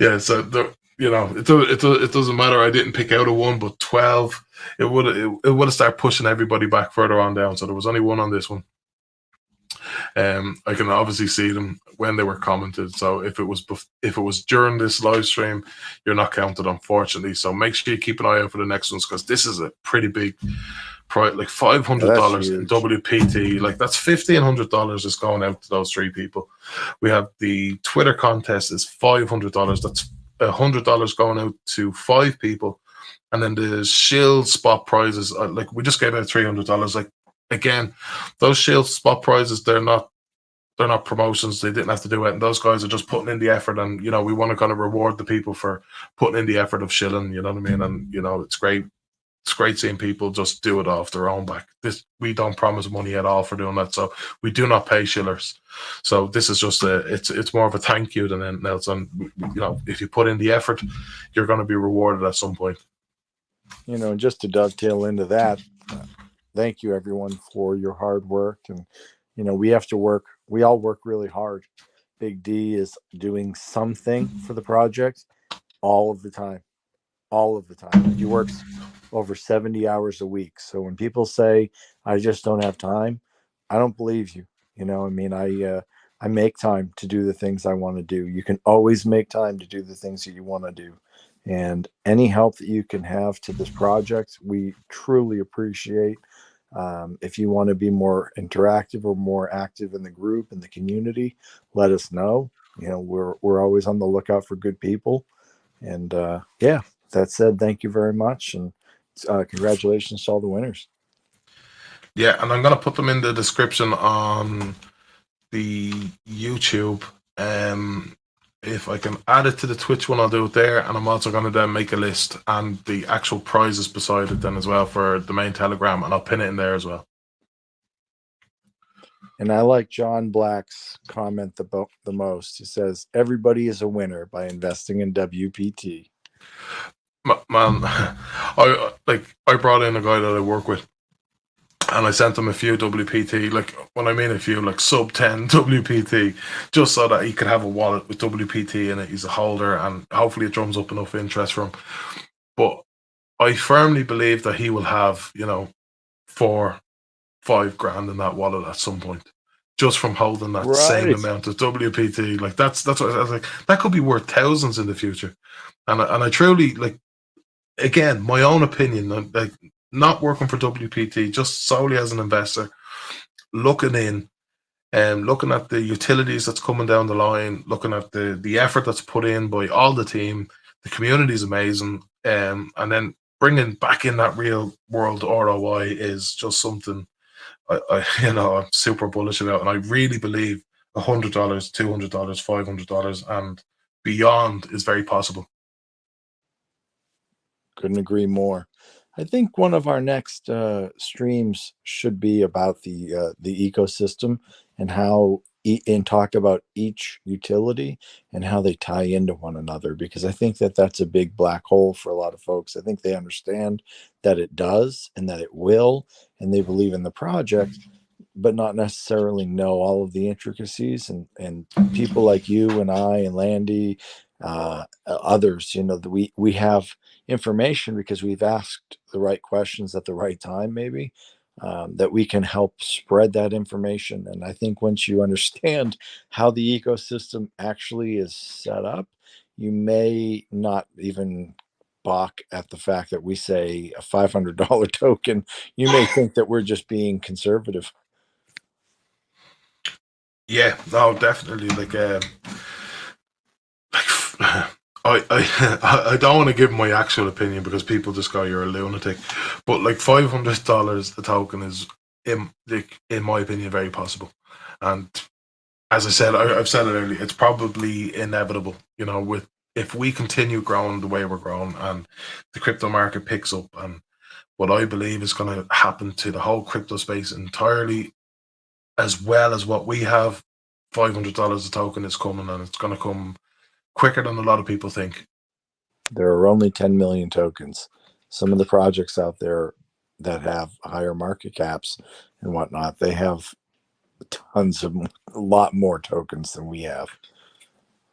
Yeah, so it doesn't matter. I didn't pick out a 1, but 12. It would have started pushing everybody back further on down. So there was only 1 on this one. I can obviously see them when they were commented. So if it was during this live stream, you're not counted, unfortunately. So make sure you keep an eye out for the next ones, because this is a pretty big price, like $500 in WPT. Like, that's $1,500 is going out to those 3 people. We have the Twitter contest is $500. That's $100 going out to 5 people, and then the Shield spot prizes. Like, we just gave out $300. Like, again, those Shield spot prizes, they're not promotions. They didn't have to do it, and those guys are just putting in the effort. And we want to kind of reward the people for putting in the effort of shilling. You know what I mean? And it's great. It's great seeing people just do it off their own back. We don't promise money at all for doing that, so we do not pay shillers. So this is just it's more of a thank you than anything else. And if you put in the effort, you're going to be rewarded at some point. Just to dovetail into that, thank you everyone for your hard work. And we have to work. We all work really hard. Big D is doing something for the project all of the time. Like, he works over 70 hours a week. So when people say I just don't have time, I don't believe you. I make time to do the things I want to do. You can always make time to do the things that you want to do. And any help that you can have to this project, we truly appreciate. If you want to be more interactive or more active in the group, in the community, let us know. We're always on the lookout for good people. And yeah, that said, thank you very much, and congratulations to all the winners. Yeah, and I'm going to put them in the description on the YouTube. If I can add it to the Twitch one, I'll do it there. And I'm also going to then make a list and the actual prizes beside it then as well for the main Telegram, and I'll pin it in there as well. And I like John Black's comment the most. He says, everybody is a winner by investing in WPT. Man, I brought in a guy that I work with, and I sent him a few WPT, like, when I mean a few, like sub 10 WPT, just so that he could have a wallet with WPT in it. He's a holder, and hopefully it drums up enough interest for him. But I firmly believe that he will have, 4-5 grand in that wallet at some point, just from holding that same amount of WPT. Like, that's what I was like, that could be worth thousands in the future. And I truly, like, again, my own opinion, like, not working for WPT, just solely as an investor, looking in, looking at the utilities that's coming down the line, looking at the effort that's put in by all the team, the community is amazing, and then bringing back in that real world ROI is just something I'm super bullish about, and I really believe $100, $200, $500, and beyond is very possible. Couldn't agree more. I think one of our next streams should be about the ecosystem and how and talk about each utility and how they tie into one another, because I think that that's a big black hole for a lot of folks. I think they understand that it does and that it will, and they believe in the project, but not necessarily know all of the intricacies. And people like you and I and Landy, others, we have information because we've asked the right questions at the right time, maybe, that we can help spread that information. And I think once you understand how the ecosystem actually is set up, you may not even balk at the fact that we say a $500 token. You may think that we're just being conservative. Yeah, no, definitely. I don't want to give my actual opinion because people just go, "You're a lunatic," but like $500 a token is, in my opinion, very possible. And as I said, I've said it earlier, it's probably inevitable. If we continue growing the way we're growing, and the crypto market picks up, and what I believe is going to happen to the whole crypto space entirely, as well as what we have, $500 a token is coming, and it's going to come quicker than a lot of people think. There are only 10 million tokens. Some of the projects out there that have higher market caps and whatnot, they have a lot more tokens than we have.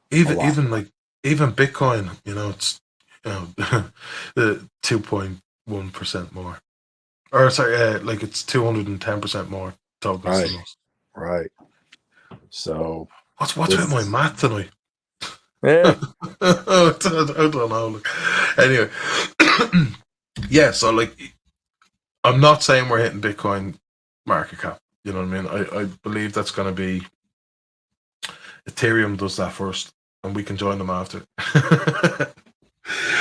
Even Bitcoin, it's the 2.1% more, or sorry, it's 210% more tokens than us. Right. So what's with my math tonight? Yeah. I don't know. Anyway, yeah. So I'm not saying we're hitting Bitcoin market cap. You know what I mean? I believe that's going to be Ethereum does that first, and we can join them after.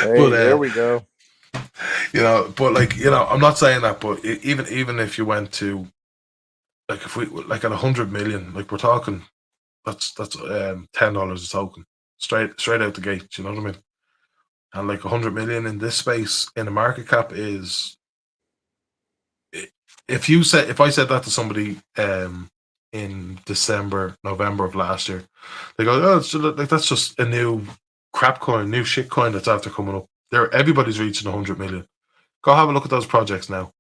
There we go. I'm not saying that, but even if you went to, if we at 100 million, we're talking, that's $10 a token, straight out the gate. You know what I mean? And 100 million in this space in the market cap is, if I said that to somebody in December, November of last year, they go, "Oh, it's that's just a new crap coin, new shit coin that's after coming up." Everybody's reaching 100 million. Go have a look at those projects now.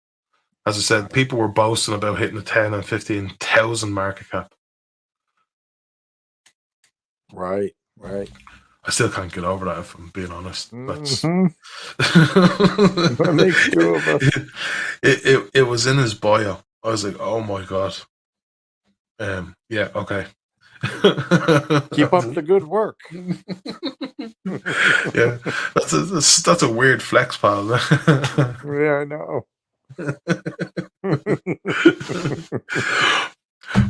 As I said, people were boasting about hitting the 10 and 15,000 market cap. Right. I still can't get over that, if I'm being honest. That's That makes two of us. It was in his bio. I was like, oh my god. Yeah, okay. Keep up the good work. Yeah, that's a weird flex, pal. Yeah, I know.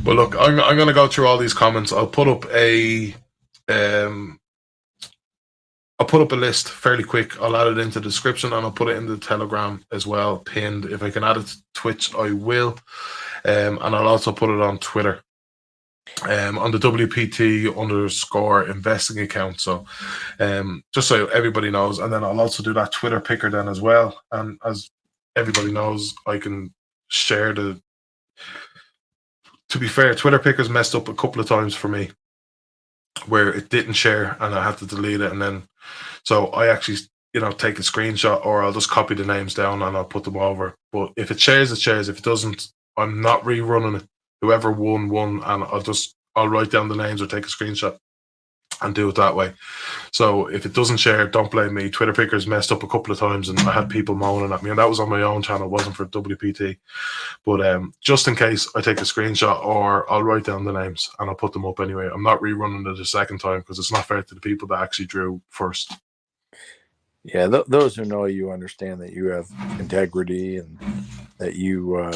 But look, I'm going to go through all these comments. I'll put up a list fairly quick. I'll add it into the description, and I'll put it in the Telegram as well, pinned. If I can add it to Twitch, I will. And I'll also put it on Twitter, on the WPT_investing account. So just so everybody knows. And then I'll also do that Twitter picker then as well. And as everybody knows, I can share to be fair, Twitter picker's messed up a couple of times for me, where it didn't share and I had to delete it. And then, so I actually, take a screenshot, or I'll just copy the names down and I'll put them over. But if it shares, it shares. If it doesn't, I'm not rerunning it. Whoever won, and I'll write down the names or take a screenshot and do it that way. So if it doesn't share, don't blame me. Twitter picker's messed up a couple of times, and I had people moaning at me, and that was on my own channel, it wasn't for WPT. But just in case, I take a screenshot, or I'll write down the names and I'll put them up anyway. I'm not rerunning it a second time because it's not fair to the people that actually drew first. Yeah, those who know you understand that you have integrity and that you,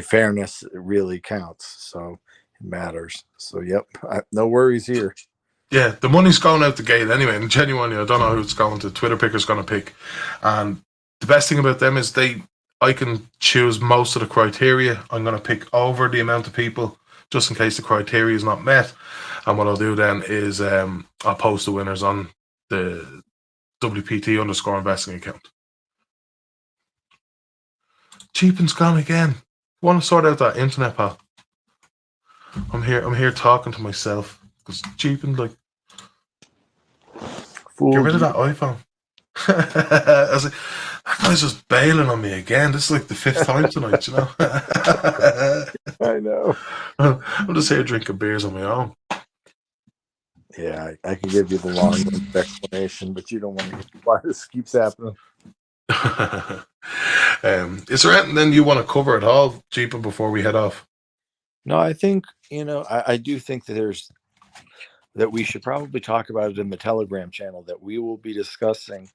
fairness really counts. So matters. So, yep, no worries here. Yeah, the money's going out the gate anyway. And genuinely, I don't know who it's going to. Twitter picker's going to pick. And the best thing about them is I can choose most of the criteria. I'm going to pick over the amount of people just in case the criteria is not met. And what I'll do then is I'll post the winners on the WPT_investing account. Cheapin's gone again. Want to sort out that internet, pal? I'm here talking to myself because Cheapin, like, get rid of that iPhone. I was like, that guy's just bailing on me again. This is like the 5th time tonight, you know. I know. I'm just here drinking beers on my own. Yeah, I can give you the long explanation, but you don't want to hear why this keeps happening. Is there anything then you want to cover at all, Jeepin, before we head off? No, I think, I do think that we should probably talk about it in the Telegram channel that we will be discussing.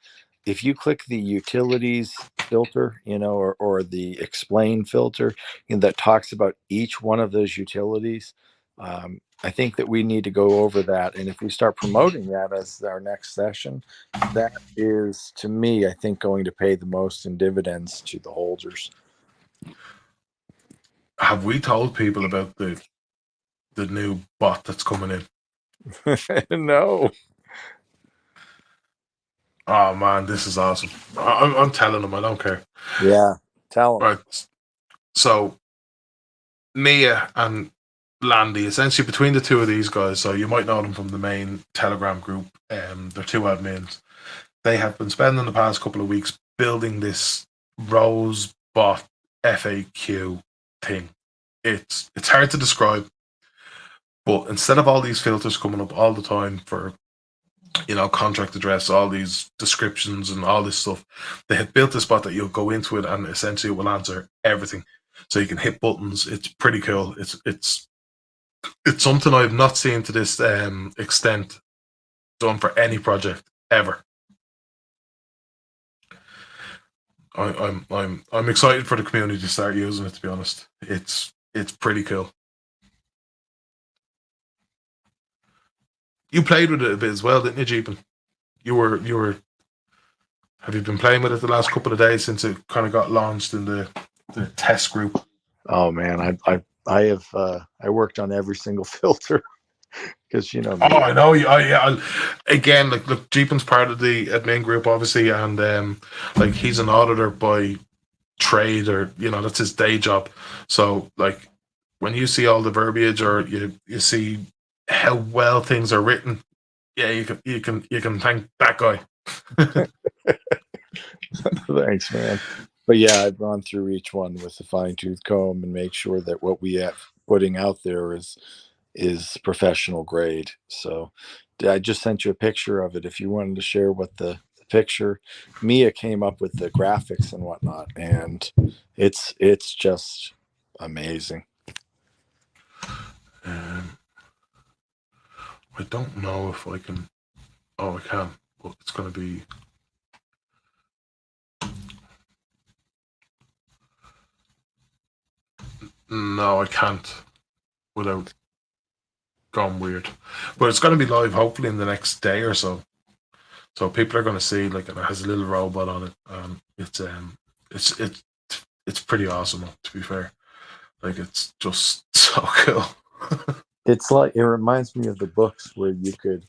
If you click the utilities filter, or the explain filter, that talks about each one of those utilities, I think that we need to go over that. And if we start promoting that as our next session, that is, to me, I think, going to pay the most in dividends to the holders. Have we told people about the new bot that's coming in? No. Oh man, this is awesome. I'm telling them, I don't care. Yeah, tell them. Right. So Mia and Landy, essentially between the two of these guys, so you might know them from the main Telegram group. They're two admins. They have been spending the past couple of weeks building this Rosebot FAQ thing. It's hard to describe, but instead of all these filters coming up all the time for, contract address, all these descriptions and all this stuff, they have built this bot that you'll go into it and essentially it will answer everything. So you can hit buttons. It's pretty cool. It's something I've not seen to this extent done for any project ever. I'm excited for the community to start using it. To be honest, it's pretty cool. You played with it a bit as well, didn't you, Jeepin? You were. Have you been playing with it the last couple of days since it kind of got launched in the test group? Oh man, I have I worked on every single filter because me. Oh, I know. Yeah. Again, look, Jeepin's part of the admin group, obviously, and he's an auditor by trade, or that's his day job. So when you see all the verbiage or you see how well things are written, yeah, you can thank that guy. Thanks, man. But yeah, I've gone through each one with a fine-tooth comb and make sure that what we have putting out there is professional grade. So I just sent you a picture of it if you wanted to share what the picture. Mia came up with the graphics and whatnot, and it's just amazing. I don't know if I can. Oh, I can, but it's going to be. No, I can't without going weird. But it's going to be live hopefully in the next day or so. So people are going to see and it has a little robot on it. It's pretty awesome, to be fair. It's just so cool. It's like, it reminds me of the books where you could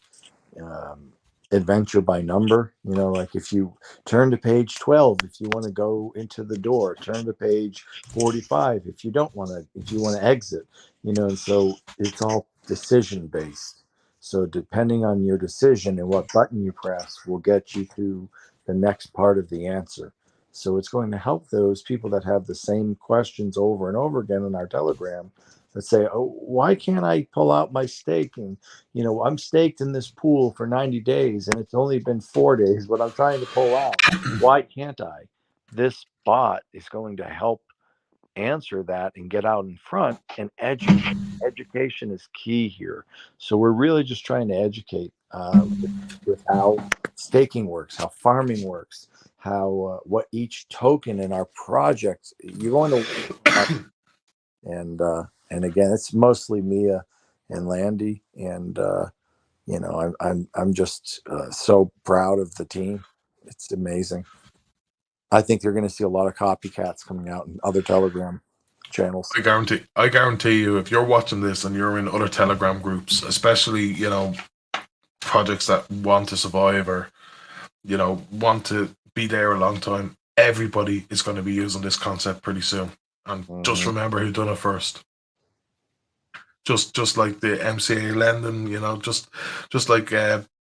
adventure by number, if you turn to page 12 if you want to go into the door, turn to page 45 if you want to exit, and so it's all decision based. So depending on your decision and what button you press will get you to the next part of the answer. So it's going to help those people that have the same questions over and over again in our Telegram that say, oh, why can't I pull out my stake? And, I'm staked in this pool for 90 days and it's only been 4 days, but I'm trying to pull out. Why can't I? This bot is going to help answer that and get out in front and educate. Education is key here. So we're really just trying to educate with how staking works, how farming works, how what each token in our project, you're going to and And again, it's mostly Mia and Landy, and I'm just so proud of the team. It's amazing. I think you're going to see a lot of copycats coming out in other Telegram channels. I guarantee you, if you're watching this and you're in other Telegram groups, especially projects that want to survive or want to be there a long time, everybody is going to be using this concept pretty soon. And just remember who done it first. Just like the MCA lending, just like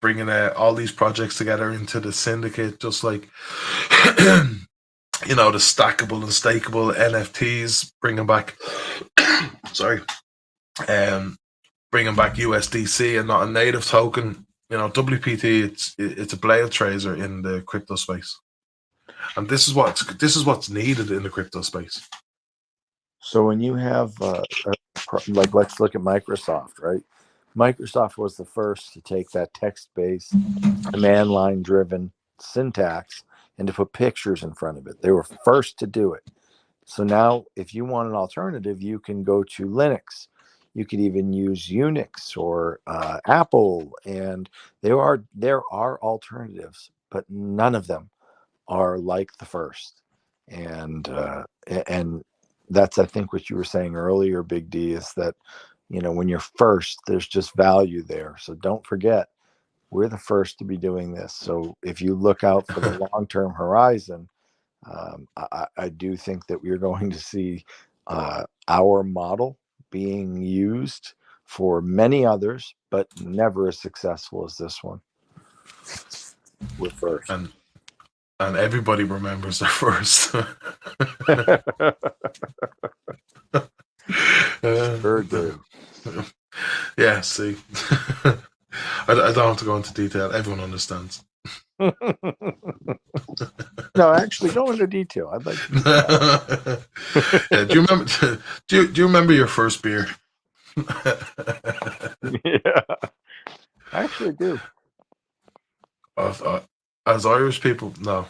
bringing all these projects together into the syndicate, just like the stackable and stakeable NFTs, bringing back bringing back USDC and not a native token. WPT, it's a blade tracer in the crypto space, and this is what's needed in the crypto space. So when you have like, let's look at Microsoft, right? Microsoft was the first to take that text-based, command line driven syntax and to put pictures in front of it. They were first to do it. So now if you want an alternative, you can go to Linux. You could even use Unix or Apple, and there are alternatives, but none of them are like the first. And that's, I think, what you were saying earlier, Big D, is that when you're first, there's just value there. So don't forget, we're the first to be doing this. So if you look out for the long-term horizon, I do think that we're going to see our model being used for many others, but never as successful as this one. We're first. And everybody remembers their first. Sure do. Yeah, see. I don't have to go into detail. Everyone understands. No, actually, go into detail. I'd like to. Yeah, do you remember? Do you remember your first beer? Yeah, I actually do. As Irish people, no,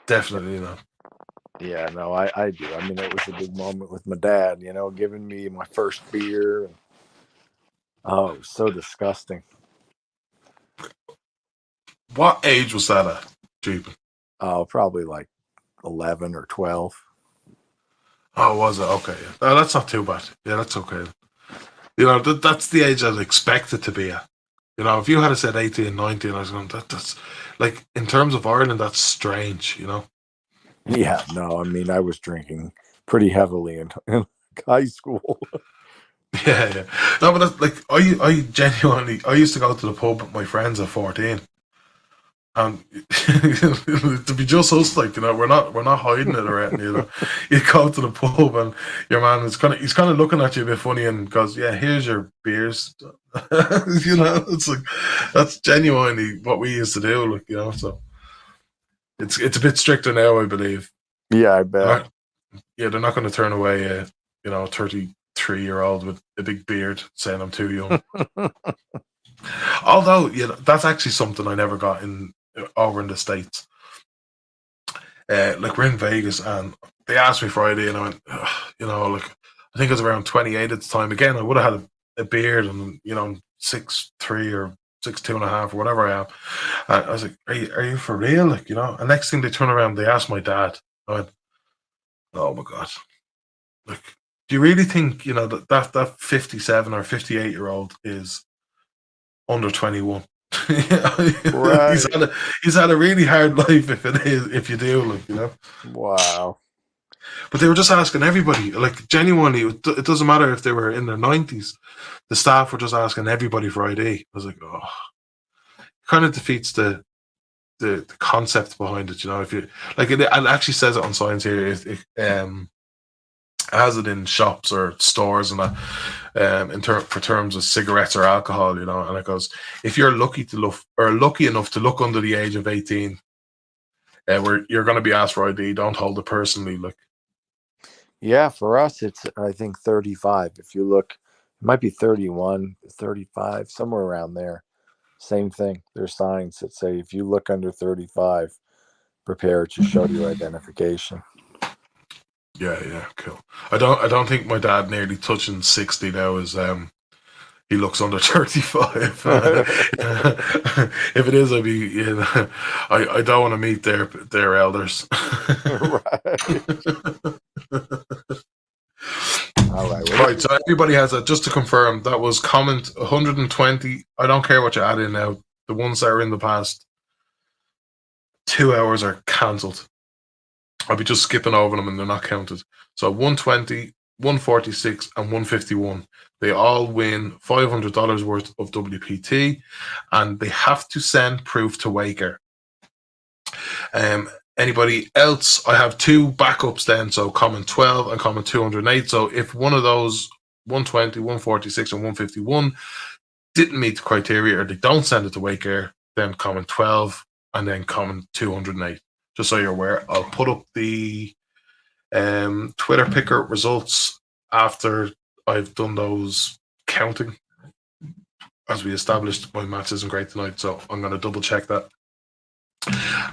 definitely not. Yeah, no, I do. I mean, it was a big moment with my dad, giving me my first beer. Oh, it was so disgusting. What age was that at, Jeepin? Oh, probably like 11 or 12. Oh, was it? Okay, yeah. Oh, that's not too bad. Yeah, that's okay. That's the age I'd expect it to be at. If you had said 18, 19, I was going, that's like, in terms of Ireland, that's strange, Yeah, no, I mean, I was drinking pretty heavily in high school. Yeah. No, but that's, like, I genuinely, I used to go to the pub with my friends at 14. And to be just us, like, we're not hiding it or anything, You go to the pub and your man is he's kind of looking at you a bit funny and goes, "Yeah, here's your beers." It's like, that's genuinely what we used to do, like, so it's a bit stricter now, I believe. Yeah, I bet. They're not going to turn away a 33-year-old with a big beard saying I'm too young. Although, that's actually something I never got over in the States. Like, we're in Vegas and they asked me Friday and I went, like, I think I was around 28 at the time. Again, I would have had a beard and, 6'3" or 6'2.5" or whatever I am. And I was like, are you for real? Like, and next thing they turn around, they asked my dad. I went, oh my God. Like, do you really think, that 57 or 58-year-old is under 21? Right. He's had a really hard life if you do, like, Wow. But they were just asking everybody, like, genuinely, it doesn't matter if they were in their 90s. The staff were just asking everybody for ID. I was like, oh, kind of defeats the concept behind it, If you like, it actually says it on signs here. It has it in shops or stores and that, for terms of cigarettes or alcohol, And it goes, if you're lucky enough to look under the age of 18, you're going to be asked for ID. Don't hold it personally, like. Yeah, for us, it's, I think, 35. If you look, it might be 31, 35, somewhere around there. Same thing. There's signs that say, if you look under 35, prepare to show your identification. Yeah, cool. I don't think my dad nearly touching 60 now is he looks under 35. If it is, I'd be, you know, I don't want to meet their elders. Right. All right. Well, Right, so everybody has that. Just to confirm, that was comment 120. I don't care what you add in now. The ones that are in the past 2 hours are cancelled. I'll be just skipping over them and they're not counted. So 120, 146, and 151. They all win $500 worth of WPT, and they have to send proof to Waker. Anybody else? I have two backups then, so comment 12 and comment 208. So if one of those 120, 146, and 151 didn't meet the criteria, or they don't send it to Waker, then comment 12 and then comment 208. Just so you're aware, I'll put up the Twitter picker results after I've done those counting. As we established, my maths isn't great tonight, so I'm going to double check that.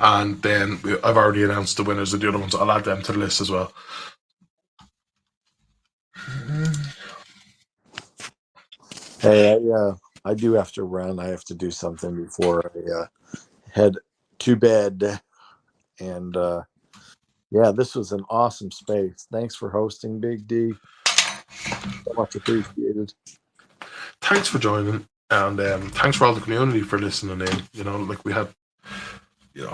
And then I've already announced the winners of the other ones. I'll add them to the list as well. hey, I do have to run. I have to do something before I head to bed. And yeah, this was an awesome space. Thanks for hosting, Big D. So much appreciated. Thanks for joining, and thanks for all the community for listening in. You know, like we had,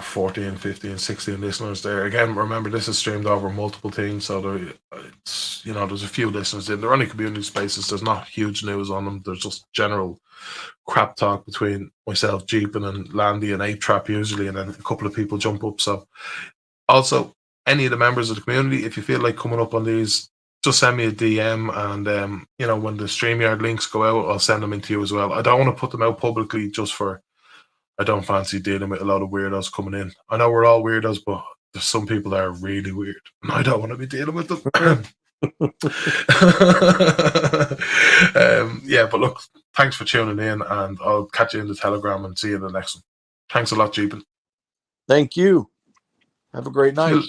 14, 15, 16 listeners there. Again, remember, this is streamed over multiple things, so there's a few listeners in. They're only community spaces. There's not huge news on them. There's just general crap talk between myself, Jeepin, and Landy and 8-Trap usually, and then a couple of people jump up. So also, any of the members of the community, if you feel like coming up on these, just send me a DM, and when the StreamYard links go out, I'll send them into you as well. I don't want to put them out publicly just for, I don't fancy dealing with a lot of weirdos coming in. I know we're all weirdos, but there's some people that are really weird, and I don't want to be dealing with them. Yeah, but look, thanks for tuning in, and I'll catch you in the Telegram and see you in the next one. Thanks a lot, Jeepin. Thank you. Have a great night.